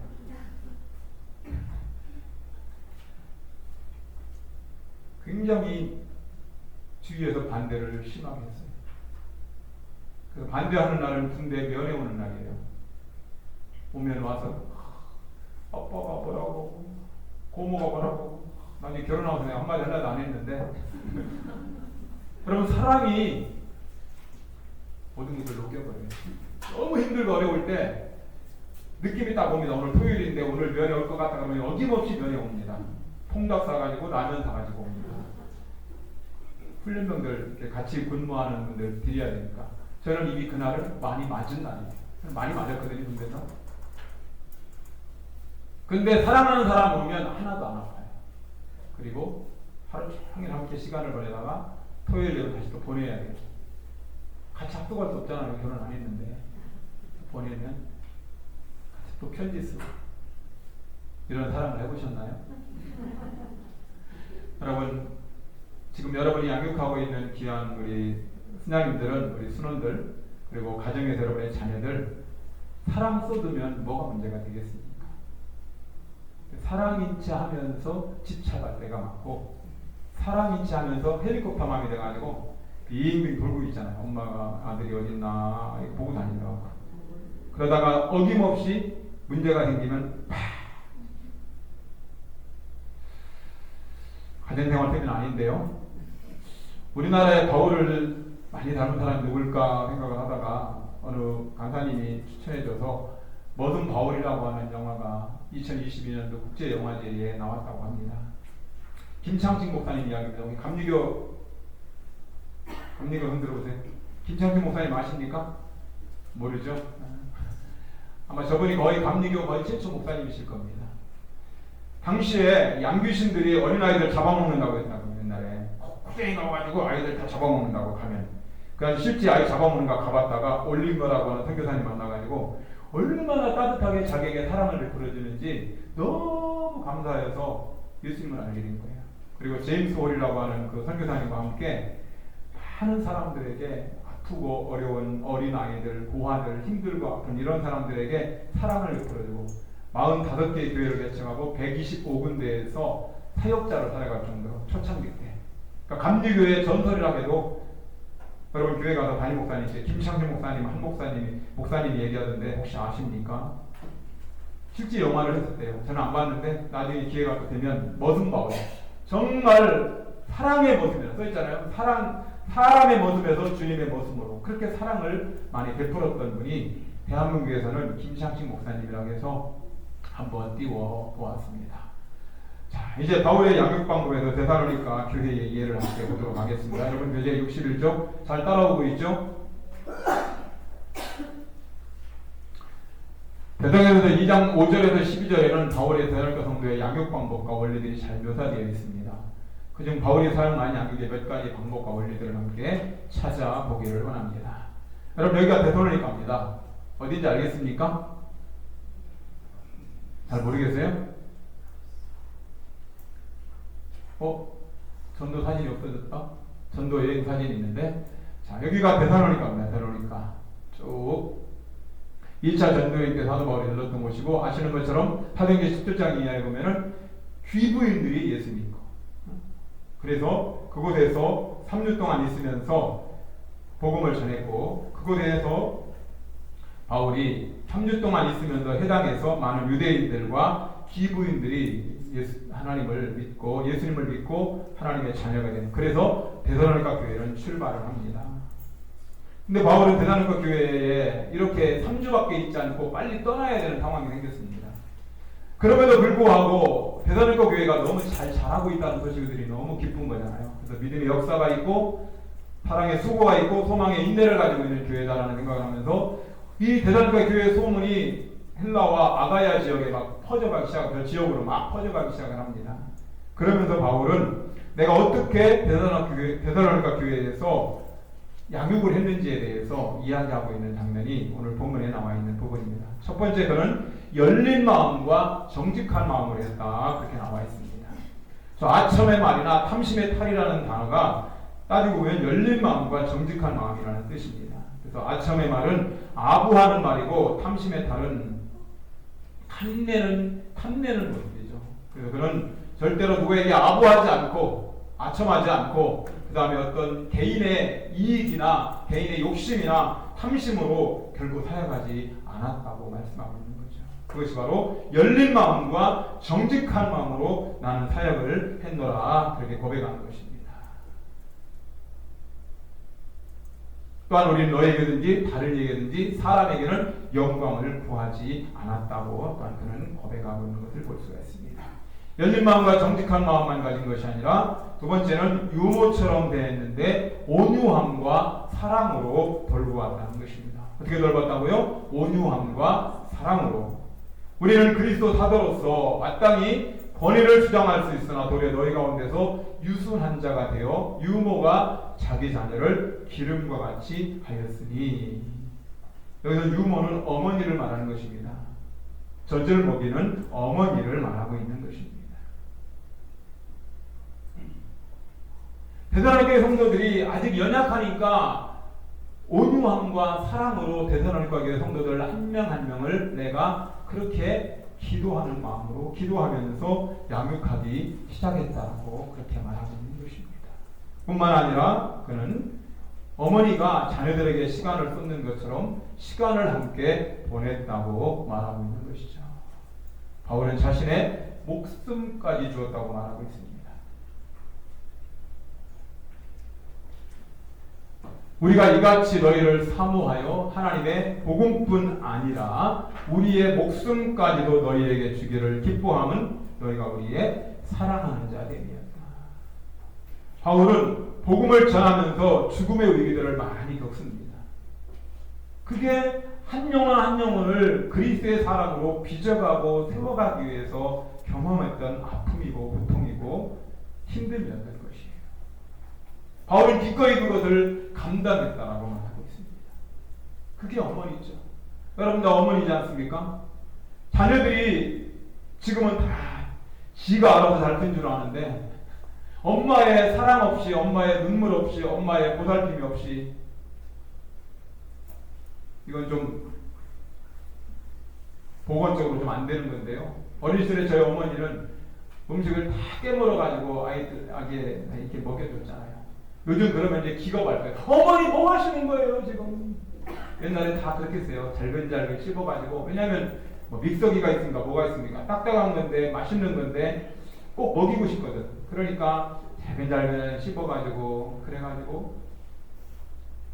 굉장히 주위에서 반대를 심하게 했어요. 그래서 반대하는 날은 군대 면회 오는 날이에요. 오면 와서 아빠가 뭐라고, 고모가 뭐라고. 난 이제 결혼하고 내가 한마디 하나도 안 했는데 그러면 사람이 모든 것을 녹여버려요. 너무 힘들고 어려울 때 느낌이 딱 옵니다. 오늘 토요일인데 오늘 면회 올 것 같다 그러면 어김없이 면회 옵니다. 통닭 사가지고 라면 사가지고 옵니다. 훈련병들 이렇게 같이 근무하는 분들 드려야 되니까 저는 이미 그날은 많이 맞은 날이에요. 많이 맞았거든요, 군대에서. 근데 사랑하는 사람 오면 하나도 안 아파요. 그리고 하루 종일 함께 시간을 보내다가 토요일에 다시 또 보내야 돼요. 같이 합숙할 수 없잖아요. 결혼 안 했는데. 보내면 같이 또 편지 쓰고. 이런 사랑을 해보셨나요? 여러분, 지금 여러분이 양육하고 있는 귀한 우리 수녀님들은, 우리 순원들, 그리고 가정에서 여러분의 자녀들 사랑 쏟으면 뭐가 문제가 되겠습니까? 사랑 인치하면서 집착할 때가 많고, 사랑 인치하면서 헬리콥터 맘이 돼가지고 빙빙 돌고 있잖아요. 엄마가 아들이 어딨나 이거 보고 다니더라고. 그러다가 어김없이 문제가 생기면 가정생활 때문은 아닌데요. 우리나라의 바울을 많이 닮은 사람이 누굴까 생각을 하다가 어느 강사님이 추천해줘서 머든 바울이라고 하는 영화가 2022년도 국제영화제에 나왔다고 합니다. 김창식 목사님 이야기입니다. 우리 감리교 흔들어 보세요. 김창식 목사님 아십니까? 모르죠? 아마 저분이 거의 감리교 거의 최초 목사님이실 겁니다. 당시에 양귀신들이 어린아이들 잡아먹는다고 했다고 옛날에 고생이 나와가지고 아이들 다 잡아먹는다고 가면, 그래서 실제 아이 잡아먹는 거 가봤다가 올림거라고 하는 선교사님 만나가지고 얼마나 따뜻하게 자기에게 사랑을 베풀어주는지 너무 감사해서 예수님을 알게 된 거예요. 그리고 제임스 홀이라고 하는 그 선교사님과 함께 많은 사람들에게 아프고 어려운 어린아이들, 고아들, 힘들고 아픈 이런 사람들에게 사랑을 베풀어주고 45개의 교회를 개척하고 125군데에서 사역자로 살아갈 정도로 초창기 때. 그러니까 감리교회 전설이라고 해도 여러분 교회 가서 담임 목사님, 김창준 목사님, 한 목사님이 얘기하던데 혹시 아십니까? 실제 영화를 했었대요. 저는 안 봤는데 나중에 기회가 되면 머슴 바울. 정말 사랑의 모습이라 써있잖아요. 사람의 모습에서 주님의 모습으로 그렇게 사랑을 많이 베풀었던 분이 대한민국에서는 김창식 목사님이라고 해서 한번 띄워 보았습니다. 자, 이제 바울의 양육 방법에서 데살로니가 교회의 이해를 함께 보도록 하겠습니다. 여러분 교재 61쪽 잘 따라오고 있죠? 대성에서 2장 5절에서 12절에는 바울의 데살로니가 성도의 양육 방법과 원리들이 잘 묘사되어 있습니다. 그중 바울이 사용한 양육의 몇 가지 방법과 원리들을 함께 찾아보기를 원합니다. 여러분 여기가 데살로니가입니다. 어딘지 알겠습니까? 잘 모르겠어요? 전도 사진이 없어졌다? 전도 여행 사진이 있는데, 자, 여기가 데살로니가입니다. 데살로니가 쭉 2차 전도행 때 사도 바울이 들렀던 곳이고, 아시는 것처럼 사도행전 17장 이하에 보면은 귀부인들이 예수 믿고, 그래서 그곳에서 3주 동안 있으면서 복음을 전했고, 그곳에서 바울이 3주 동안 있으면서 해당에서 많은 유대인들과 귀부인들이 하나님을 믿고 예수님을 믿고 하나님의 자녀가 되는, 그래서 데살로니가 교회는 출발을 합니다. 근데 바울은 데살로니가 교회에 이렇게 3주밖에 있지 않고 빨리 떠나야 되는 상황이 생겼습니다. 그럼에도 불구하고 데살로니가 교회가 너무 잘 자라고 있다는 소식들이 너무 기쁜 거잖아요. 그래서 믿음의 역사가 있고 사랑의 수고가 있고 소망의 인내를 가지고 있는 교회다라는 생각을 하면서 이 데살로니가 교회의 소문이 헬라와 아가야 지역에 막 퍼져가기 시작하고 지역으로 막 퍼져가기 시작을 합니다. 그러면서 바울은 내가 어떻게 데살로니가 교회에서 양육을 했는지에 대해서 이야기하고 있는 장면이 오늘 본문에 나와 있는 부분입니다. 첫 번째, 그는 열린 마음과 정직한 마음으로 했다, 그렇게 나와 있습니다. 아첨의 말이나 탐심의 탈이라는 단어가 따지고 보면 열린 마음과 정직한 마음이라는 뜻입니다. 그래서 아첨의 말은 아부하는 말이고 탐심의 탈은 탐내는 모습이죠. 그래서 그는 절대로 누구에게 아부하지 않고 아첨하지 않고 그 다음에 어떤 개인의 이익이나 개인의 욕심이나 탐심으로 결국 사역하지 않았다고 말씀하고 있는 거죠. 그것이 바로 열린 마음과 정직한 마음으로 나는 사역을 했노라, 그렇게 고백하는 것입니다. 또한 우리는 너에게든지 다른 이에게든지 사람에게는 영광을 구하지 않았다고 또한 그는 고백하고 있는 것을 볼 수가 있습니다. 열린 마음과 정직한 마음만 가진 것이 아니라 두 번째는 유모처럼 되었는데 온유함과 사랑으로 돌보았다는 것입니다. 어떻게 돌봤다고요? 온유함과 사랑으로. 우리는 그리스도 사도로서 마땅히 권위를 주장할 수 있으나 도리어 너희 가운데서 유순한 자가 되어 유모가 자기 자녀를 기름과 같이 하였으니, 여기서 유모는 어머니를 말하는 것입니다. 젖을 먹이는 어머니를 말하고 있는 것입니다. 데살로니가 성도들이 아직 연약하니까 온유함과 사랑으로 데살로니가 교회 성도들 한 명 한 명을 내가 그렇게 기도하는 마음으로 기도하면서 양육하기 시작했다고 그렇게 말하고 있는 것입니다. 뿐만 아니라 그는 어머니가 자녀들에게 시간을 쏟는 것처럼 시간을 함께 보냈다고 말하고 있는 것이죠. 바울은 자신의 목숨까지 주었다고 말하고 있습니다. 우리가 이같이 너희를 사모하여 하나님의 복음뿐 아니라 우리의 목숨까지도 너희에게 주기를 기뻐함은 너희가 우리의 사랑하는 자 됨이었다. 바울은 복음을 전하면서 죽음의 위기들을 많이 겪습니다. 그게 한 영혼 한 영혼을 그리스도의 사람으로 빚어가고 세워가기 위해서 경험했던 아픔이고 고통이고 힘듦이었던 것이에요. 바울은 기꺼이 그것을 감당했다라고 말하고 있습니다. 그게 어머니죠. 여러분들 어머니지 않습니까? 자녀들이 지금은 다 지가 알아서 잘 큰 줄 아는데 엄마의 사랑 없이, 엄마의 눈물 없이, 엄마의 보살핌이 없이, 이건 좀 보건적으로 좀 안 되는 건데요. 어린 시절에 저희 어머니는 음식을 다 깨물어가지고 아기에 이렇게 먹여줬잖아요. 요즘 그러면 이제 기겁할 거예요. 어머니 뭐 하시는 거예요 지금? 옛날에 다 그렇게 했어요. 잘근잘근 씹어가지고. 왜냐하면 뭐 믹서기가 있습니까? 뭐가 있습니까? 딱딱한 건데 맛있는 건데 꼭 먹이고 싶거든. 그러니까 잘근잘근 씹어가지고 그래가지고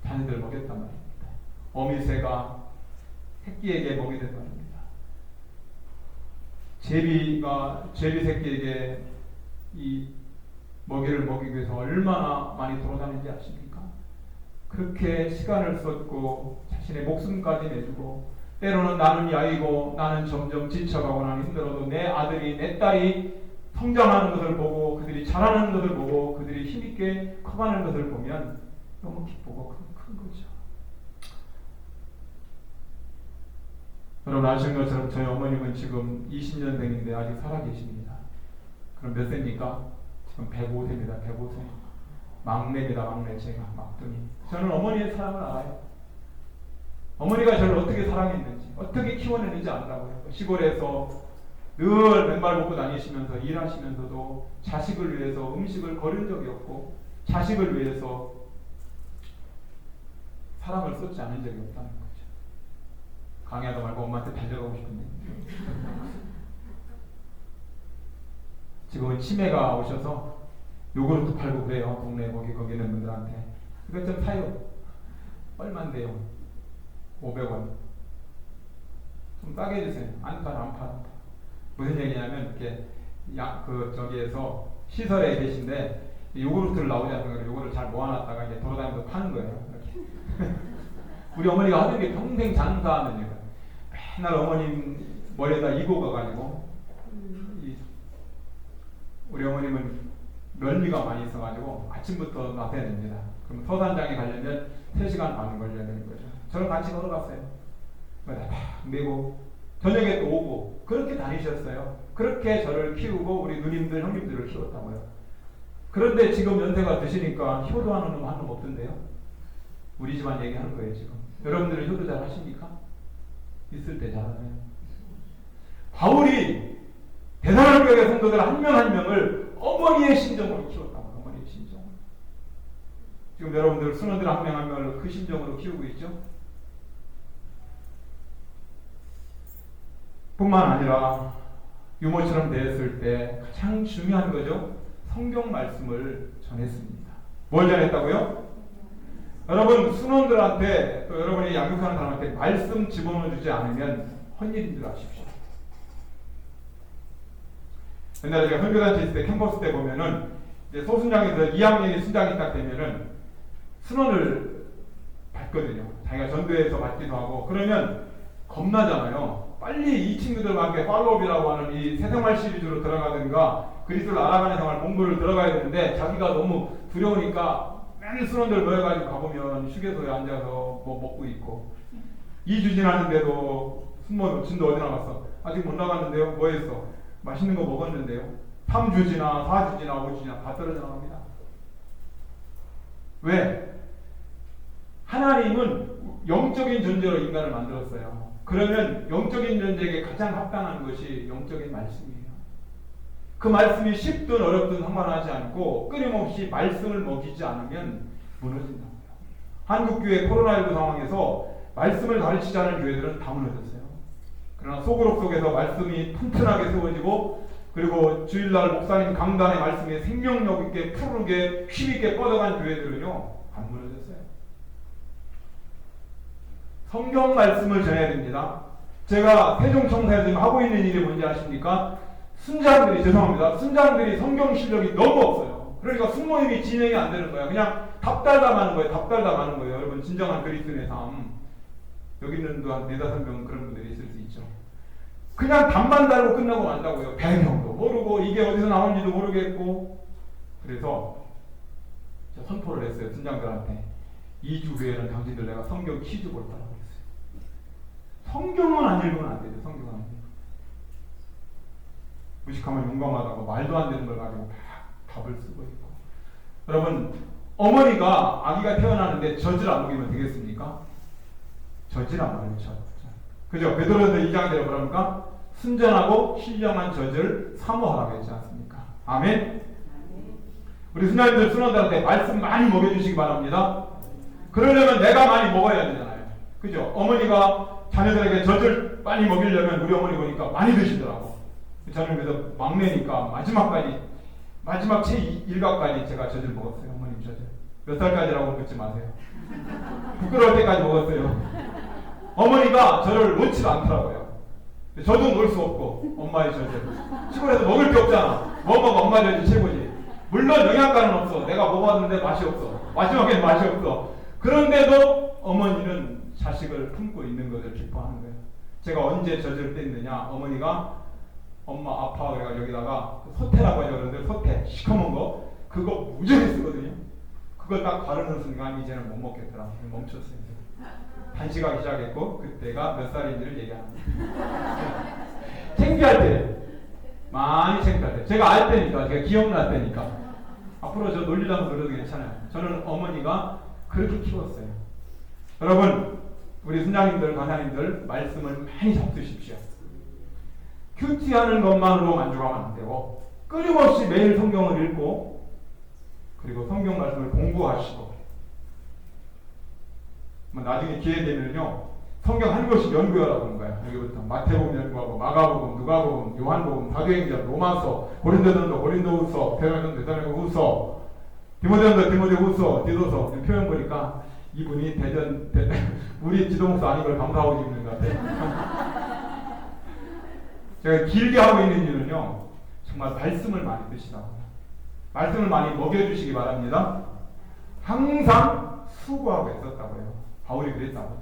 자녀들 먹였단 말입니다. 어미새가 새끼에게 먹이 된답니다. 제비 새끼에게 이 먹이를 먹이기 위해서 얼마나 많이 돌아다니는지 아십니까? 그렇게 시간을 썼고 자신의 목숨까지 내주고 때로는 나는 야이고 나는 점점 지쳐가고 나는 힘들어도 내 아들이 내 딸이 성장하는 것을 보고 그들이 자라는 것을 보고 그들이 힘있게 커가는 것을 보면 너무 기쁘고 큰 거죠. 여러분 아시는 것처럼 저희 어머님은 지금 20년생인데 아직 살아계십니다. 그럼 몇 세입니까? 지금 105세입니다. 105세. 막내입니다. 막내. 제가 막둥이. 저는 어머니의 사랑을 알아요. 어머니가 저를 어떻게 사랑했는지 어떻게 키워냈는지 안다고요. 시골에서 늘 맨발 벗고 다니시면서 일하시면서도 자식을 위해서 음식을 거른 적이 없고 자식을 위해서 사랑을 쏟지 않은 적이 없다는 거죠. 강의하다 말고 엄마한테 달려가고 싶은데 지금은 치매가 오셔서 요구르트 팔고 그래요. 동네 거기 있는 분들한테 이것 좀 사요. 얼만데요? 500원. 좀 싸게 해주세요. 안 팔아. 무슨 얘기냐면 이렇게 저기에서 시설에 계신데 요구르트를 나오지 않는 요거를 잘 모아놨다가 이제 돌아다니면서 파는 거예요. 이렇게. 우리 어머니가 하던 게 평생 장사하는 일이에요. 맨날 어머님 머리에다 이고 가가지고 우리 어머님은 멀미가 많이 있어가지고 아침부터 나서야 됩니다. 그럼 서산장에 가려면 3시간 반 걸려야 되는 거죠. 저랑 같이 걸어갔어요. 메고 저녁에 또 오고 그렇게 다니셨어요. 그렇게 저를 키우고 우리 누님들 형님들을 키웠다고요. 그런데 지금 연세가 드시니까 효도하는 놈 한 놈 없던데요. 우리 집안 얘기하는 거예요 지금. 여러분들은 효도 잘 하십니까? 있을 때 잘하네요. 바울이 대사로교회 성도들 한 명 한 명을 어머니의 심정으로 키웠다고요. 어머니의 심정으로. 지금 여러분들 순원들 한 명 한 명을 그 심정으로 키우고 있죠. 뿐만 아니라 유모처럼 되었을 때 가장 중요한 거죠. 성경 말씀을 전했습니다. 뭘 전했다고요? 여러분 순원들한테 또 여러분이 양육하는 사람한테 말씀 집어넣어주지 않으면 헛일인 줄 아십시오. 옛날에 제가 선교단체 있을 때 캠퍼스 때 보면은 이제 소순장에서 2학년이 순장이 딱 되면은 순원을 받거든요. 자기가 전도해서 받기도 하고 그러면 겁나잖아요. 빨리 이 친구들과 함께 팔로업이라고 하는 이 새생활 시리즈로 들어가든가 그리스도를 알아가는 생활 공부를 들어가야 되는데 자기가 너무 두려우니까 맨날 순원들 모여가지고 가보면 휴게소에 앉아서 뭐 먹고 있고 2주 지났는데도 순모 진도 어디 나갔어? 아직 못 나갔는데요? 뭐 했어? 맛있는 거 먹었는데요? 3주 지나 4주 지나 5주 지나 다 떨어져 나갑니다. 왜? 하나님은 영적인 존재로 인간을 만들었어요. 그러면 영적인 존재에게 가장 합당한 것이 영적인 말씀이에요. 그 말씀이 쉽든 어렵든 상관하지 않고 끊임없이 말씀을 먹이지 않으면 무너진다고요. 한국교회 코로나19 상황에서 말씀을 가르치지 않은 교회들은 다 무너졌어요. 그러나 소그룹 속에서 말씀이 튼튼하게 세워지고 그리고 주일날 목사님 강단의 말씀에 생명력 있게 푸르게 힘있게 뻗어간 교회들은요 안 무너졌어요. 성경 말씀을 전해야 됩니다. 제가 세종청사에서 지금 하고 있는 일이 뭔지 아십니까? 순장들이 죄송합니다. 순장들이 성경 실력이 너무 없어요. 그러니까 숙모임이 진행이 안 되는 거예요. 그냥 답달담하는 거예요. 답달담하는 거예요. 여러분 진정한 그리스도인의 삶. 여기 있는 한 4-5명 그런 분들이 있을 수 있죠. 그냥 답만 달고 끝나고 만다고요. 배경도 모르고 이게 어디서 나온지도 모르겠고. 그래서 제가 선포를 했어요. 순장들한테. 2주 후에는 당신들 내가 성경 퀴즈 볼 거라고 했어요. 성경은 안 읽으면 안 되죠. 성경은 안 읽으면. 무식하면 용감하다고 말도 안 되는 걸 가지고 막 답을 쓰고 있고. 여러분 어머니가 아기가 태어나는데 젖을 안 먹이면 되겠습니까? 젖을 안 먹이면 젖. 그죠? 베드로서 2장대로 그럽니까? 순전하고 신령한 젖을 사모하라고 했지 않습니까? 아멘? 우리 순자님들 순원들한테 말씀 많이 먹여주시기 바랍니다. 그러려면 내가 많이 먹어야 되잖아요. 그죠? 어머니가 자녀들에게 젖을 많이 먹이려면 우리 어머니 보니까 많이 드시더라고. 저는 그래서 막내니까 마지막 제 일각까지 제가 젖을 먹었어요. 어머님 젖을. 몇 살까지라고 묻지 마세요. 부끄러울 때까지 먹었어요. 어머니가 저를 놓지도 않더라고요. 저도 놀 수 없고 엄마의 저절. 시골에서 먹을 게 없잖아. 뭐 먹어 엄마 저절 최고지. 물론 영양가는 없어. 내가 먹었는데 맛이 없어. 마지막엔 맛이 없어. 그런데도 어머니는 자식을 품고 있는 것을 기뻐하는 거예요. 제가 언제 젖을 뺐느냐. 어머니가 엄마 아파 그래가 여기다가 소태라고 하죠. 그런데 소태 시커먼 거 그거 무지하게 쓰거든요. 그걸 딱 바르는 순간 이제는 못 먹겠더라. 멈췄어요. 단식하기 시작했고 그때가 몇 살인지를 얘기합니다. 창피할 때 많이 창피할 때 제가 알 때니까 제가 기억날 때니까 앞으로 저 놀리려면 그래도 괜찮아요. 저는 어머니가 그렇게 키웠어요. 여러분 우리 순장님들 간사님들 말씀을 많이 잡수십시오. 큐티하는 것만으로 만족하면 안 되고 끊임없이 매일 성경을 읽고 그리고 성경 말씀을 공부하시고 나중에 기회 되면요 성경 한 권씩 연구하라고 하는 거야. 여기부터 마태복음 연구하고 마가복음, 누가복음, 요한복음, 사도행전, 로마서, 고린도전서, 고린도후서, 데살로니가후서, 디모데전서, 디모데후서, 디도서. 표현 보니까 이분이 우리 지도목사 아닌 걸 감사하고 있는 것 같아요. 제가 길게 하고 있는 이유는요 정말 말씀을 많이 드시라고요. 말씀을 많이 먹여주시기 바랍니다. 항상 수고하고 있었다고요. 바울이 그랬다고요.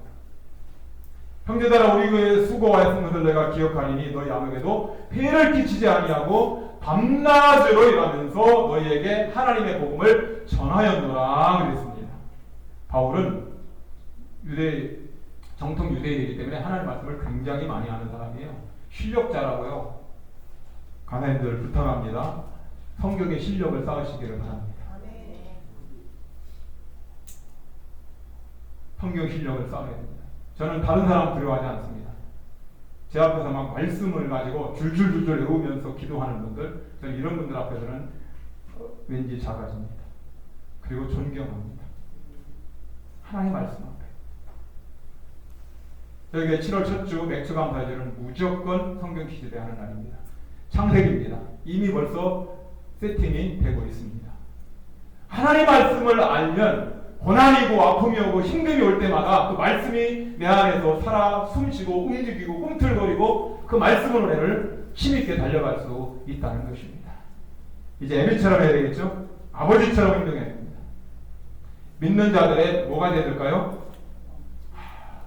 형제들아 우리 교회에 수고와 했은 것을 내가 기억하리니 너희 아무에게도 폐를 끼치지 아니하고 밤낮으로 일하면서 너희에게 하나님의 복음을 전하였노라 그랬습니다. 바울은 정통 유대인이기 때문에 하나님의 말씀을 굉장히 많이 아는 사람이에요. 실력자라고요. 가나님들 부탁합니다. 성경의 실력을 쌓으시기를 바랍니다. 성경 실력을 쌓아야 됩니다. 저는 다른 사람 두려워하지 않습니다. 제 앞에서 막 말씀을 가지고 줄줄줄줄 외우면서 기도하는 분들, 저는 이런 분들 앞에서는 왠지 작아집니다. 그리고 존경합니다. 하나님의 말씀 앞에. 여기에 7월 첫 주 맥주 감사절은 무조건 성경 퀴즈대 하는 날입니다. 창세기입니다. 이미 벌써 세팅이 되고 있습니다. 하나님의 말씀을 알면 고난이고 아픔이 오고 힘듦이 올 때마다 그 말씀이 내 안에서 살아 숨쉬고 움직이고 꿈틀거리고 그 말씀으로 내를 힘있게 달려갈 수 있다는 것입니다. 이제 에비처럼 해야 되겠죠? 아버지처럼 행동해야 됩니다. 믿는 자들의 뭐가 돼야 될까요?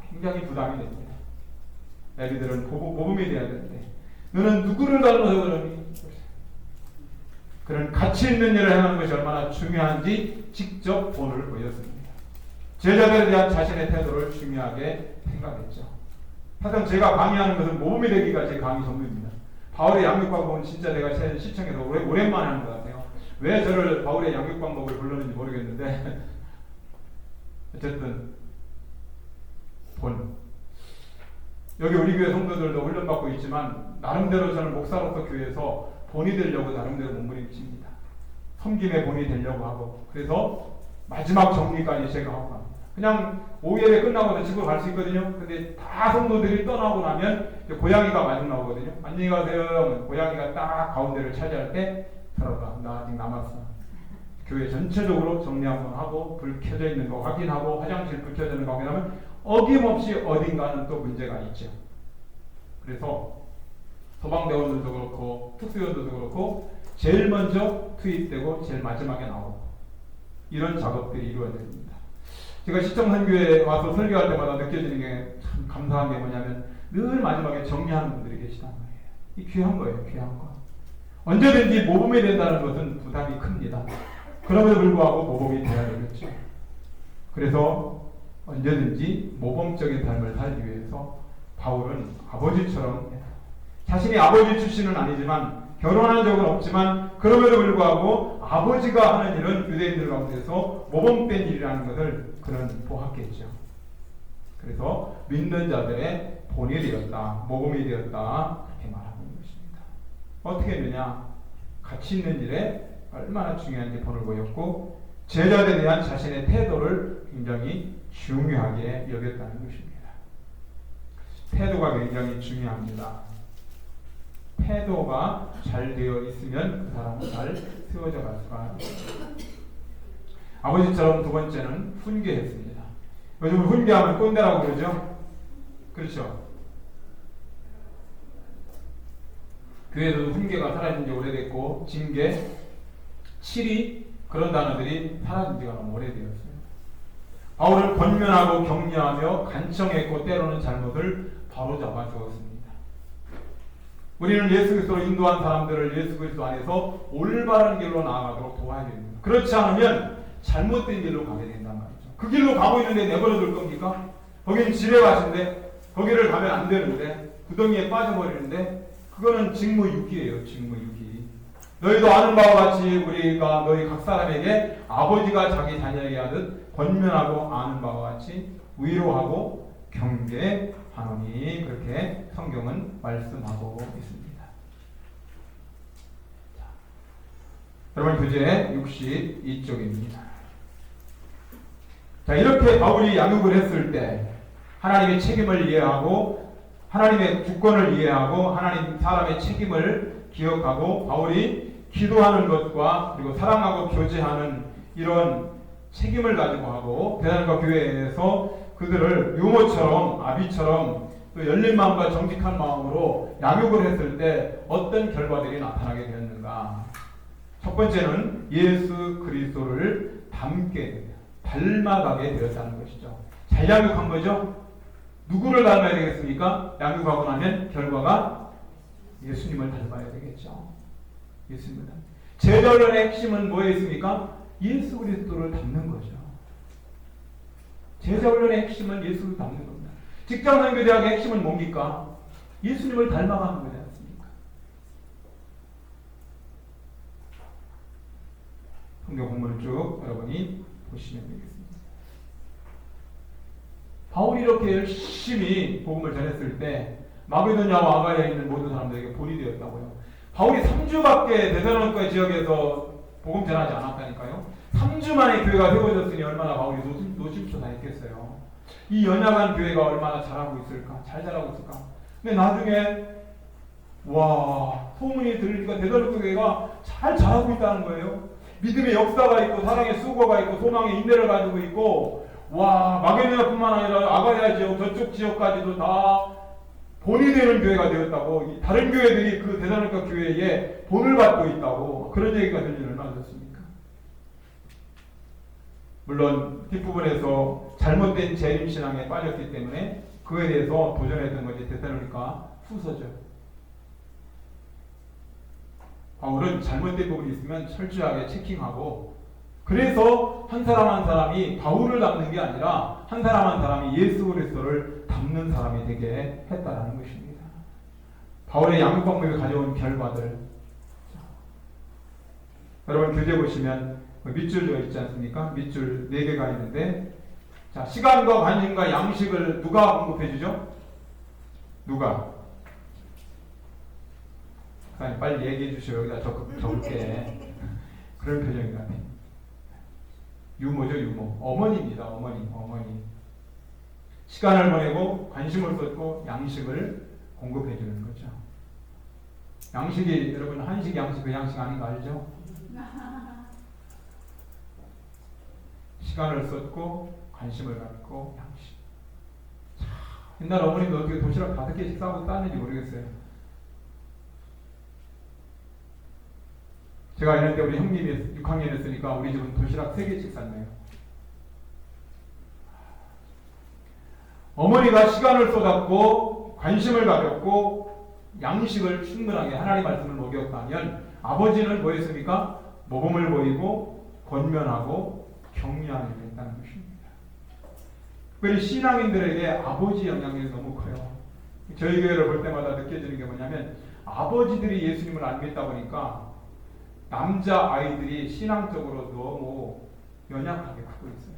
굉장히 부담이 됩니다. 애기들은 모범이 돼야 되는데 너는 누구를 닮아서 그러니? 그런 가치 있는 일을 행하는 것이 얼마나 중요한지 직접 본을 보였습니다. 제자들에 대한 자신의 태도를 중요하게 생각했죠. 사실 제가 강의하는 것은 모범이 되기가 제 강의 전부입니다. 바울의 양육방법은 진짜 내가 시청해서 오랜만에 하는 것 같아요. 왜 저를 바울의 양육방법을 불렀는지 모르겠는데 어쨌든 여기 우리 교회 성도들도 훈련받고 있지만 나름대로 저는 목사로서 교회에서 본이 되려고 나름대로 몸부림칩니다. 섬김의 본이 되려고 하고 그래서 마지막 정리까지 제가 하고 갑니다. 그냥 5예배 끝나고 집으로 갈 수 있거든요. 근데 다 성도들이 떠나고 나면 고양이가 마중 나오거든요. 안녕히 가세요. 고양이가 딱 가운데를 차지할 때 들어가. 나 아직 남았어. 교회 전체적으로 정리 한번 하고 불 켜져 있는 거 확인하고 화장실 불 켜져 있는 거 확인하면 어김없이 어딘가는 또 문제가 있죠. 그래서 소방대원들도 그렇고 특수요원들도 그렇고 제일 먼저 투입되고 제일 마지막에 나오고 이런 작업들이 이루어져야 됩니다. 제가 시청선교에 와서 설교할 때마다 느껴지는 게 참 감사한 게 뭐냐면 늘 마지막에 정리하는 분들이 계시단 말이에요. 이 귀한 거예요. 귀한 거. 언제든지 모범이 된다는 것은 부담이 큽니다. 그럼에도 불구하고 모범이 돼야 되겠죠. 그래서 언제든지 모범적인 삶을 살기 위해서 바울은 아버지처럼 자신이 아버지 출신은 아니지만 결혼한 적은 없지만 그럼에도 불구하고 아버지가 하는 일은 유대인들 가운데서 모범된 일이라는 것을 그는 보았겠죠. 그래서 믿는 자들의 본이 되었다, 모범이 되었다 이렇게 말하고 있는 것입니다. 어떻게 했느냐? 가치 있는 일에 얼마나 중요한지 본을 보였고 제자들에 대한 자신의 태도를 굉장히 중요하게 여겼다는 것입니다. 태도가 굉장히 중요합니다. 태도가 잘 되어 있으면 그 사람은 잘 세워져 갈 수가 있습니다. 아버지처럼 두 번째는 훈계했습니다. 요즘 훈계하면 꼰대라고 그러죠. 그렇죠. 교회도 훈계가 사라진 지 오래됐고 징계, 치리 그런 단어들이 사라진 지가 너무 오래되었어요. 바울은 권면하고 격려하며 간청했고 때로는 잘못을 바로잡아 주었습니다. 우리는 예수 그리스도로 인도한 사람들을 예수 그리스도 안에서 올바른 길로 나아가도록 도와야 됩니다. 그렇지 않으면 잘못된 길로 가게 된단 말이죠. 그 길로 가고 있는데 내버려 둘 겁니까? 거기는 지뢰밭인데 거기를 가면 안 되는데 구덩이에 빠져버리는데 그거는 직무유기예요. 직무유기. 너희도 아는 바와 같이 우리가 너희 각 사람에게 아버지가 자기 자녀에게 하듯 권면하고 아는 바와 같이 위로하고 경계하노니 그렇게 성경은 말씀하고 있습니다. 자, 여러분 교재 62쪽입니다. 자, 이렇게 바울이 양육을 했을 때 하나님의 책임을 이해하고 하나님의 주권을 이해하고 하나님 사람의 책임을 기억하고 바울이 기도하는 것과 그리고 사랑하고 교제하는 이런 책임을 가지고 하고 대단과 교회에서 그들을 유모처럼 아비처럼 또 열린 마음과 정직한 마음으로 양육을 했을 때 어떤 결과들이 나타나게 되었는가? 첫 번째는 예수 그리스도를 닮아가게 되었다는 것이죠. 잘 양육한 거죠? 누구를 닮아야 되겠습니까? 양육하고 나면 결과가 예수님을 닮아야 되겠죠. 예수님을 닮아야. 제자훈련의 핵심은 뭐에 있습니까? 예수 그리스도를 닮는 거죠. 제자훈련의 핵심은 예수를 닮는 겁니다. 직장선교대학의 핵심은 뭡니까? 예수님을 닮아가는 거지 않습니까? 성경 본문을 쭉 여러분이 보시면 되겠습니다. 바울이 이렇게 열심히 복음을 전했을 때 마게도냐와 아가야에 있는 모든 사람들에게 본이 되었다고요. 바울이 3주밖에 데살로니가 지역에서 복음 전하지 않았다니까요. 3주 만에 교회가 세워졌으니 얼마나 바울이 노심초사했겠어요. 이 연약한 교회가 얼마나 잘하고 있을까? 잘 자라고 있을까? 근데 나중에 와 소문이 들리니까 데살로니가 교회가 잘 자라고 있다는 거예요. 믿음의 역사가 있고 사랑의 수고가 있고 소망의 인내를 가지고 있고 와 마게도냐뿐만 아니라 아가야 지역 저쪽 지역까지도 다 본이 되는 교회가 되었다고 다른 교회들이 그 데살로니가 교회에 본을 받고 있다고 그런 얘기가 들리는 얼마나 좋습니까? 물론 뒷부분에서 잘못된 재림신앙에 빠졌기 때문에 그에 대해서 도전했던 것이 데살로니가 후서죠. 바울은 잘못된 부분이 있으면 철저하게 체킹하고 그래서 한 사람 한 사람이 바울을 닮는 게 아니라 한 사람 한 사람이 예수 그리스도를 닮는 사람이 되게 했다라는 것입니다. 바울의 양육 방법이 가져온 결과들. 여러분 교재 보시면 밑줄도 있지 않습니까? 밑줄 4개가 있는데 자 시간과 관심과 양식을 누가 공급해 주죠? 누가? 빨리 얘기해 주시오. 여기다 적을게. 그런 표정이 같아요. 유모죠, 유모. 어머니입니다, 어머니. 시간을 보내고 관심을 쏟고 양식을 공급해 주는 거죠. 양식이 여러분 한식, 양식, 그 양식 아닌 거 알죠? 시간을 쏟고 관심을 갖고 양식. 참, 옛날 어머님도 어떻게 도시락 5개씩 싸고 따는지 모르겠어요. 제가 이럴 때 우리 형님이 6학년이었으니까 우리 집은 도시락 3개씩 쌌네요. 어머니가 시간을 쏟았고 관심을 가졌고 양식을 충분하게 하나님 말씀을 먹였다면 아버지는 뭐였습니까? 모범을 보이고 권면하고 격려하는 일을 했다는 것입니다. 특별히 신앙인들에게 아버지 영향력이 너무 커요. 저희 교회를 볼 때마다 느껴지는 게 뭐냐면 아버지들이 예수님을 안 믿다 보니까 남자 아이들이 신앙적으로 너무 연약하게 크고 있어요.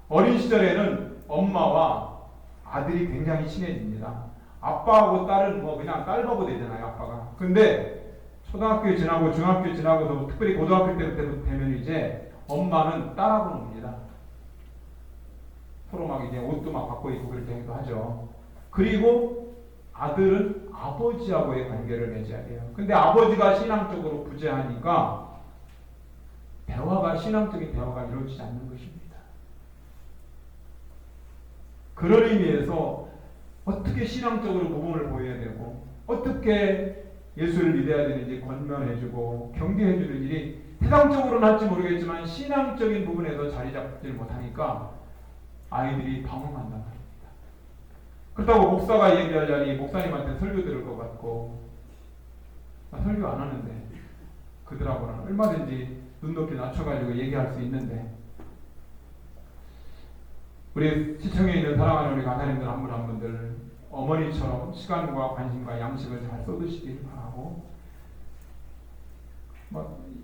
어린 시절에는 엄마와 아들이 굉장히 친해집니다. 아빠하고 딸은 뭐 그냥 딸바보 되잖아요, 아빠가. 근데 초등학교 지나고 중학교 지나고서 특별히 고등학교 때부터 되면 이제 엄마는 딸하고 놉니다. 서로 막 이제 옷도 막 바꿔 입고 그렇게 하죠. 그리고 아들은 아버지하고의 관계를 맺어야 돼요. 근데 아버지가 신앙적으로 부재하니까 신앙적인 대화가 이루어지지 않는 것입니다. 그런 의미에서 어떻게 신앙적으로 모범을 보여야 되고 어떻게 예수를 믿어야 되는지 권면해주고 경계해주는 일이 세상적으로는 할지 모르겠지만 신앙적인 부분에서 자리 잡지 못하니까 아이들이 방황한단 말입니다. 그렇다고 목사가 얘기하려니 목사님한테 설교 들을 것 같고 나 설교 안 하는데 그들하고는 얼마든지 눈높이 낮춰가지고 얘기할 수 있는데 우리 시청에 있는 사랑하는 우리 강사님들 한 분 한 분들 어머니처럼 시간과 관심과 양식을 잘 쏟으시길 바라고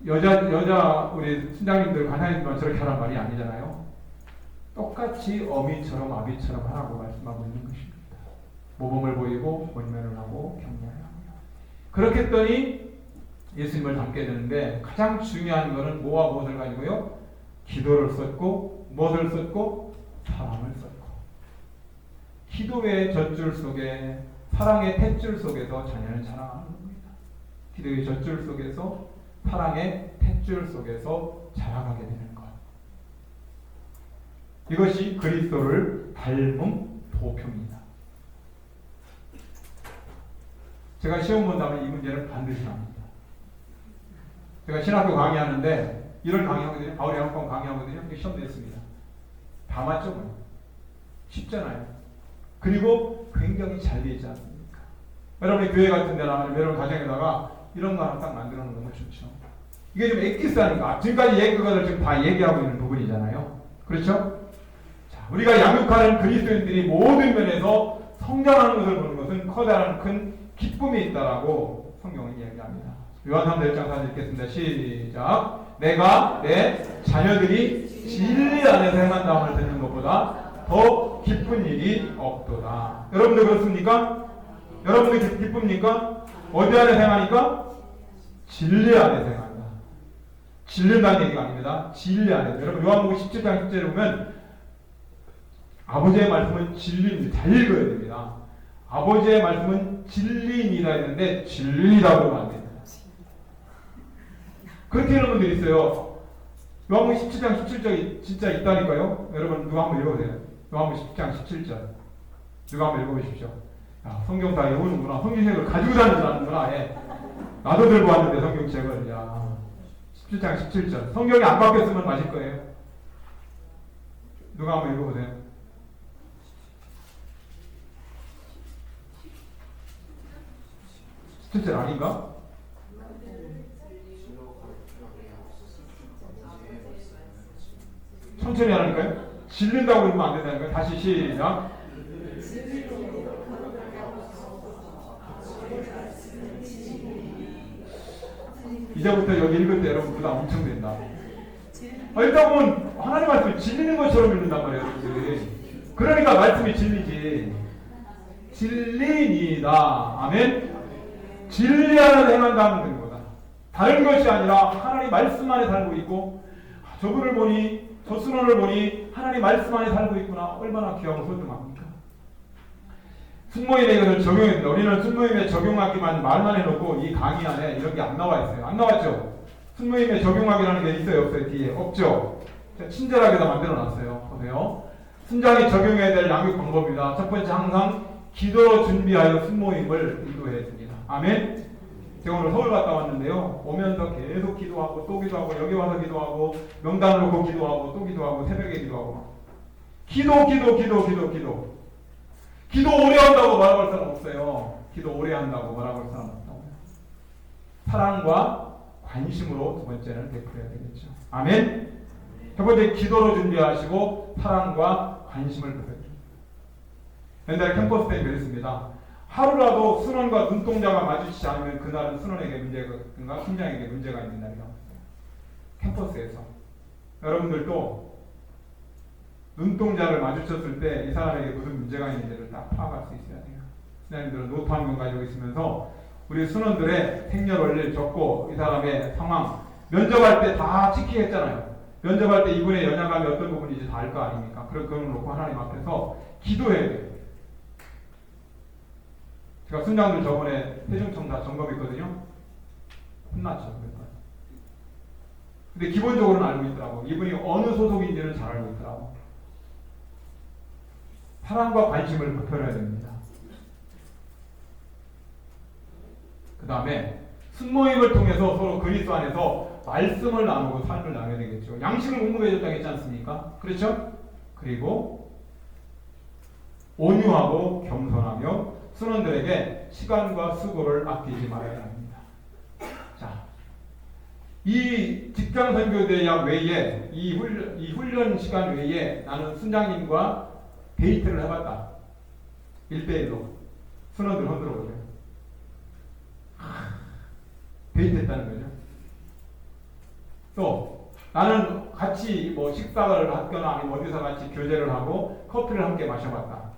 여자 우리 신장님들 간사님들만 저렇게 하란 말이 아니잖아요. 똑같이 어미처럼 아비처럼 하라고 말씀하고 있는 것입니다. 모범을 보이고 권면을 하고 격려를 하고요. 그렇게 했더니 예수님을 닮게 되는데 가장 중요한 것은 뭐와 무엇을 가지고요? 기도를 썼고 무엇을 썼고 사랑을 썼고 기도의 젖줄 속에 사랑의 탯줄 속에서 자녀를 자랑하는 겁니다. 기도의 젖줄 속에서 사랑의 탯줄 속에서 자라가게 되는 것. 이것이 그리스도를 닮은 도표입니다. 제가 시험 본다면 이 문제를 반드시 합니다. 제가 신학교 강의하는데 1월 강의하거든요. 바울의 양권 강의하거든요. 시험 냈습니다. 다 맞죠? 쉽잖아요. 그리고 굉장히 잘 되지 않습니까? 여러분의 교회 같은 데나 여러분 가정에다가 이런 거 하나 딱 만들어 놓는 거 좋죠. 이게 좀 엑기스 아닌가? 지금까지 얘기한 것을 지금 다 얘기하고 있는 부분이잖아요. 그렇죠? 자, 우리가 양육하는 그리스도인들이 모든 면에서 성장하는 것을 보는 것은 커다란 큰 기쁨이 있다라고 성경은 이야기합니다. 요한복음 1장 4절 읽겠습니다. 시작. 내가 내 자녀들이 진리 안에서 행한다함을 듣는 것보다 더 기쁜 일이 없도다. 여러분들 그렇습니까? 여러분들 기쁩니까? 어디 안에서 행하니까? 진리 안에서 행한다. 진리라는 얘기가 아닙니다. 진리 안에서. 여러분 요한복음 17장 10절에 보면 아버지의 말씀은 진리입니다. 잘 읽어야 됩니다. 아버지의 말씀은 진리입니다 했는데 진리라고 하면 안 됩니다. 그렇게 하는 분들이 있어요. 요한복음 17장 17절이 진짜 있다니까요. 여러분 누가 한번 읽어보세요. 요한복음 17장 17절 누가 한번 읽어보십시오. 야, 성경 다 외우는구나. 성경책을 가지고 다니지 않는구나. 예. 나도 들고 왔는데 성경책을. 야, 17장 17절 성경이 안 바뀌었으면 맞을 거예요. 누가 한번 읽어보세요. 17절 아닌가? 천천히 하라니까요. 질린다고 그러면 안 된다니까요. 다시 시작. 이제부터 여기 읽을 때 여러분 부담 엄청 된다. 일단 보면 하나님 말씀이 질리는 것처럼 읽는단 말이에요. 그러니까 말씀이 진리지. 진리니다. 아멘. 진리 안에 행한다는 거다. 다른 것이 아니라 하나님 말씀 안에 살고 있고 저분을 보니 저 순원을 보니 하나님 말씀 안에 살고 있구나. 얼마나 귀하고 소중합니까? 순모임에 이것을 적용했는데 우리는 순모임에 적용하기만 말만 해놓고 이 강의 안에 이런 게 안 나와 있어요. 안 나왔죠? 순모임에 적용하기라는 게 있어요? 없어요? 뒤에? 없죠? 친절하게 다 만들어 놨어요. 보세요. 순장이 적용해야 될 양육 방법입니다. 첫 번째 항상 기도로 준비하여 순모임을 인도해 줍니다. 아멘? 제가 오늘 서울 갔다 왔는데요. 오면서 계속 기도하고 또 기도하고 여기 와서 기도하고 명단 놓고 기도하고 또 기도하고 새벽에 기도하고 기도 오래 한다고 말하고 할 사람 없어요. 기도 오래 한다고 말하고 할 사람 없다고. 사랑과 관심으로 두 번째는 베풀어야 되겠죠. 아멘? 첫 번째 기도로 준비하시고 사랑과 관심을 베풀어야 됩니다. 옛날에 캠퍼스 때 그랬습니다. 하루라도 순원과 눈동자가 마주치지 않으면 그날은 순원에게 문제가, 순장에게 문제가 있는 날이라고 했어요. 캠퍼스에서. 여러분들도 눈동자를 마주쳤을 때 이 사람에게 무슨 문제가 있는지를 딱 파악할 수 있어야 돼요. 선생님들은 노트 한 권 가지고 있으면서 우리 순원들의 생년월일 적고 이 사람의 상황, 면접할 때 다 체크했잖아요. 면접할 때 이분의 연약함이 어떤 부분인지 다 알 거 아닙니까? 그런 걸 놓고 하나님 앞에서 기도해야 돼요. 제가 순장들 저번에 세종청 다 점검했거든요. 혼났죠. 근데 기본적으로는 알고 있더라고. 이분이 어느 소속인지는 잘 알고 있더라고. 사랑과 관심을 베풀어야 됩니다. 다음에 순모임을 통해서 서로 그리스도 안에서 말씀을 나누고 삶을 나눠야 되겠죠. 양식을 공급해 줬다고 했지 않습니까? 그렇죠? 그리고 온유하고 겸손하며 순원들에게 시간과 수고를 아끼지 말아야 합니다. 자, 이 직장 선교 대학 외에 이 훈련 시간 외에 나는 순장님과 데이트를 해봤다. 1대1로 순원들 흔들어 보세요. 데이트했다는 거죠. 또 나는 같이 뭐 식사를 하거나 아니면 어디서 같이 교제를 하고 커피를 함께 마셔봤다.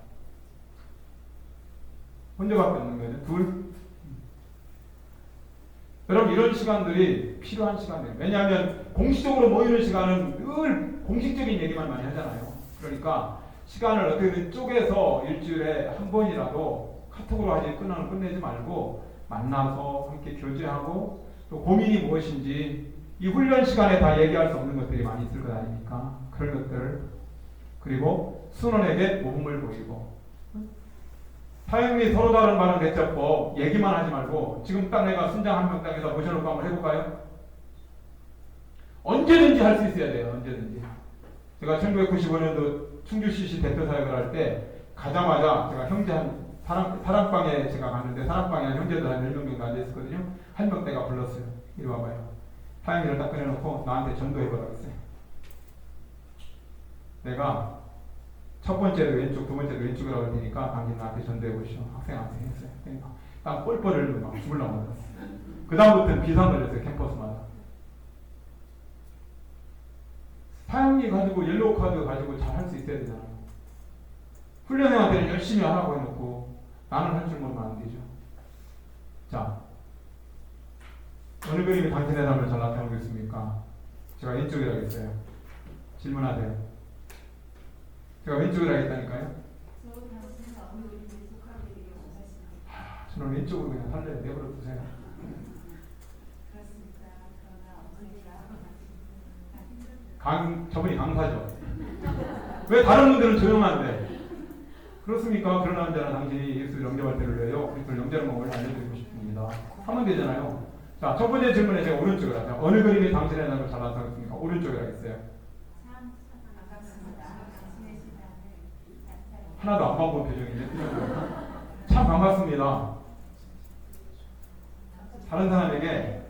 혼자밖에 없는 거죠. 둘. 여러분 이런 시간들이 필요한 시간들이에요. 왜냐하면 공식적으로 모이는 시간은 늘 공식적인 얘기만 많이 하잖아요. 그러니까 시간을 어떻게든 쪼개서 일주일에 한 번이라도 카톡으로 하지 끝내지 말고 만나서 함께 교제하고 또 고민이 무엇인지 이 훈련 시간에 다 얘기할 수 없는 것들이 많이 있을 것 아닙니까? 그런 것들. 그리고 순원에게 모범을 보이고 사형이 서로 다른 말은 대처법 얘기만 하지 말고 지금 딱 내가 순장 한 명 땅에다 모셔놓고 한번 해볼까요? 언제든지 할 수 있어야 돼요. 언제든지. 제가 1995년도 충주CC 대표 사역을 할 때 가자마자 제가 형제 한 사랑방에 제가 갔는데 사랑방에 한 형제들 한 10명 정도 앉아있었거든요. 한 명대가 불렀어요. 이리 와봐요. 사형이를 딱 꺼내놓고 나한테 전도해보라고 했어요. 내가 첫 번째도 왼쪽, 두 번째도 왼쪽이라고 할 테니까 당신 나한테 전도해보시오. 학생한테 했어요. 그러니까 딱 뻘뻘을 막 죽을 나오더라고요. 그 다음부터는 비상 걸렸어요. 캠퍼스마다. 사형이 가지고 옐로우 카드 가지고 잘 할 수 있어야 되잖아요. 훈련생한테는 열심히 하라고 해놓고 나는 할 줄 모르면 안 되죠. 자, 어느 그림이 당신의 삶을 잘 나타내고 있습니까? 제가 왼쪽이라고 했어요. 질문하세요. 제가 왼쪽이라고 했다니까요? 저는 왼쪽으로 그냥 살려요. 내버려 두세요. 저분이 강사죠. 왜 다른 분들은 조용한데? 그렇습니까? 그러나 자는 당신이 예수를 영접할 때를 위하여 그리스도를 영접하는 법을 알려드리고 싶습니다. 하면 되잖아요. 자, 첫 번째 질문에 제가 오른쪽을 하죠. 어느 그림이 당신의 삶을 잘 나타냈습니까? 오른쪽을 하겠어요. 하나도 안 반가운 표정인데 참 반갑습니다. 다른 사람에게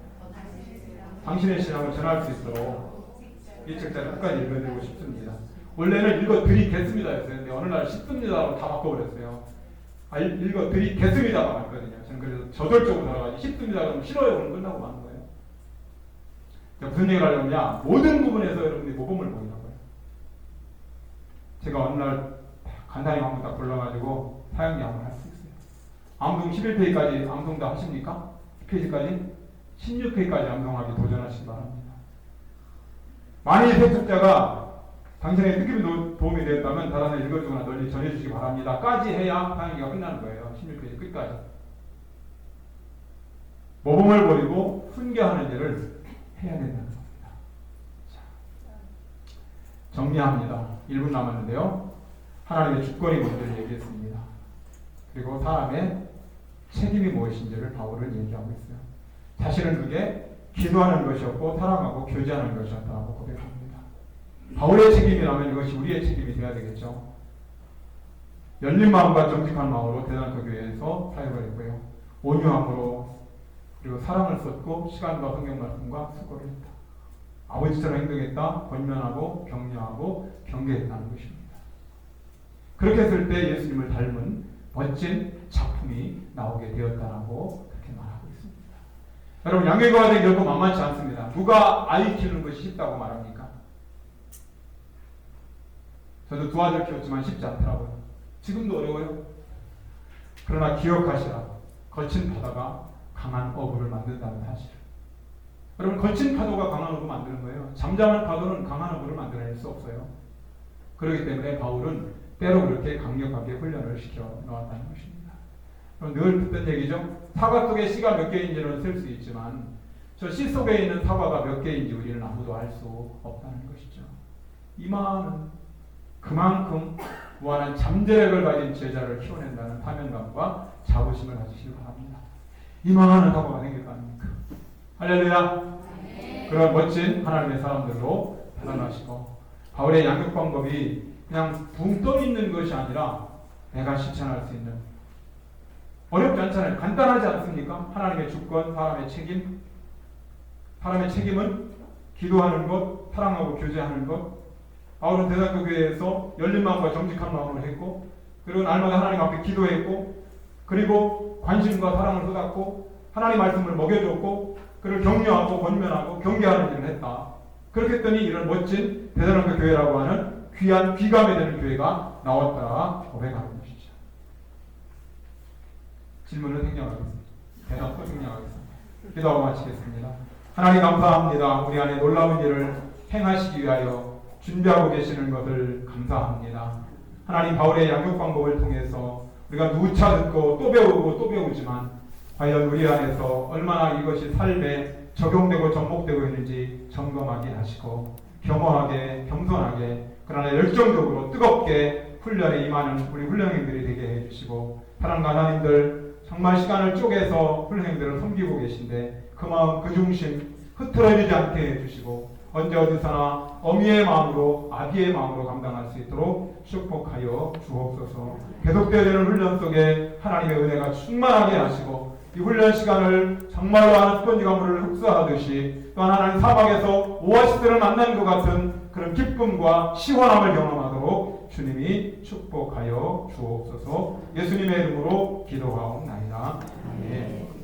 당신의 신앙을 전할 수 있도록 이 책자를 끝까지 읽어드리고 싶습니다. 원래는 읽어드리겠습니다 였어요. 어느 날 싶습니다로 다 바꿔버렸어요. 읽어드리겠습니다가 맞거든요. 저는 그래서 저절적으로 나가가지고 싶습니다 그러면 싫어요. 그럼 끝나고 마는 거예요. 무슨 얘기를 하려냐? 모든 부분에서 여러분들이 모범을 보이라고요. 제가 어느 날 간단히 한번 딱 골라가지고 사형리 한번 할 수 있어요. 암송 11페이지까지 암송 다 하십니까? 10페이지까지? 16페이지까지 암송하기 도전하시기 바랍니다. 만일 세척자가 당신의 느낌이 도움이 되었다면 다른 읽어주거나 널리 전해주시기 바랍니다. 까지 해야 사형리가 끝나는 거예요. 16페이지 끝까지. 모범을 버리고 훈계하는 일을 해야 된다는 겁니다. 자, 정리합니다. 1분 남았는데요. 하나님의 주권이 뭔지를 얘기했습니다. 그리고 사람의 책임이 무엇인지를 바울은 얘기하고 있어요. 자신은 그게 기도하는 것이었고 사랑하고 교제하는 것이었다고 고백합니다. 바울의 책임이라면 이것이 우리의 책임이 되어야 되겠죠. 열린 마음과 정직한 마음으로 대단한 교회에서 사역을 했고요. 온유함으로 그리고 사랑을 썼고 시간과 성경 말씀과 수고를 했다. 아버지처럼 행동했다. 권면하고 격려하고 경계했다는 것입니다. 그렇게 했을 때 예수님을 닮은 멋진 작품이 나오게 되었다라고 그렇게 말하고 있습니다. 여러분 양육의 과정이 결코 만만치 않습니다. 누가 아이 키우는 것이 쉽다고 말합니까? 저도 두 아들 키웠지만 쉽지 않더라고요. 지금도 어려워요. 그러나 기억하시라. 거친 바다가 강한 어부를 만든다는 사실. 여러분 거친 파도가 강한 어부 만드는 거예요. 잠잠한 파도는 강한 어부를 만들어낼 수 없어요. 그렇기 때문에 바울은 때로 그렇게 강력하게 훈련을 시켜 놓았다는 것입니다. 늘 듣던 얘기죠. 사과 속에 씨가 몇 개인지는 셀 수 있지만 저 씨 속에 있는 사과가 몇 개인지 우리는 아무도 알 수 없다는 것이죠. 이만은 그만큼 무한한 잠재력을 가진 제자를 키워낸다는 사명감과 자부심을 가지시기 바랍니다. 이만한 사고가 생길 거 아닙니까? 할렐루야. 그런 멋진 하나님의 사람들로 태어나시고 바울의 양육 방법이 그냥 붕 떠 있는 것이 아니라 내가 실천할 수 있는, 어렵지 않잖아요. 간단하지 않습니까? 하나님의 주권, 사람의 책임. 사람의 책임은 기도하는 것, 사랑하고 교제하는 것. 바울은 대사도 교회에서 열린 마음과 정직한 마음을 했고, 그리고 날마다 하나님 앞에 기도했고, 그리고 관심과 사랑을 쏟았고, 하나님 말씀을 먹여줬고, 그를 격려하고 권면하고 경계하는 일을 했다. 그렇게 했더니 이런 멋진 대사도 교회라고 하는 귀한 귀감이 되는 교회가 나왔다 고백하는 것이죠. 질문을 생략하겠습니다. 대답도 생략하겠습니다. 기도하고 마치겠습니다. 하나님 감사합니다. 우리 안에 놀라운 일을 행하시기 위하여 준비하고 계시는 것을 감사합니다. 하나님 바울의 양육 방법을 통해서 우리가 누차 듣고 또 배우고 또 배우지만 과연 우리 안에서 얼마나 이것이 삶에 적용되고 접목되고 있는지 점검하게 하시고 겸허하게 겸손하게 그러나 열정적으로 뜨겁게 훈련에 임하는 우리 훈련생들이 되게 해주시고, 사랑과 하나님들 정말 시간을 쪼개서 훈련생들을 섬기고 계신데 그 마음 그 중심 흐트러지지 않게 해주시고 언제 어디서나 어미의 마음으로 아기의 마음으로 감당할 수 있도록 축복하여 주옵소서. 계속되어야 되는 훈련 속에 하나님의 은혜가 충만하게 하시고 이 훈련 시간을 정말로 하는 스펀지 가물을 흡수하듯이 또한 하나님 사막에서 오아시스를 만난 것 같은 그런 기쁨과 시원함을 경험하도록 주님이 축복하여 주옵소서. 예수님의 이름으로 기도하옵나이다. 아멘.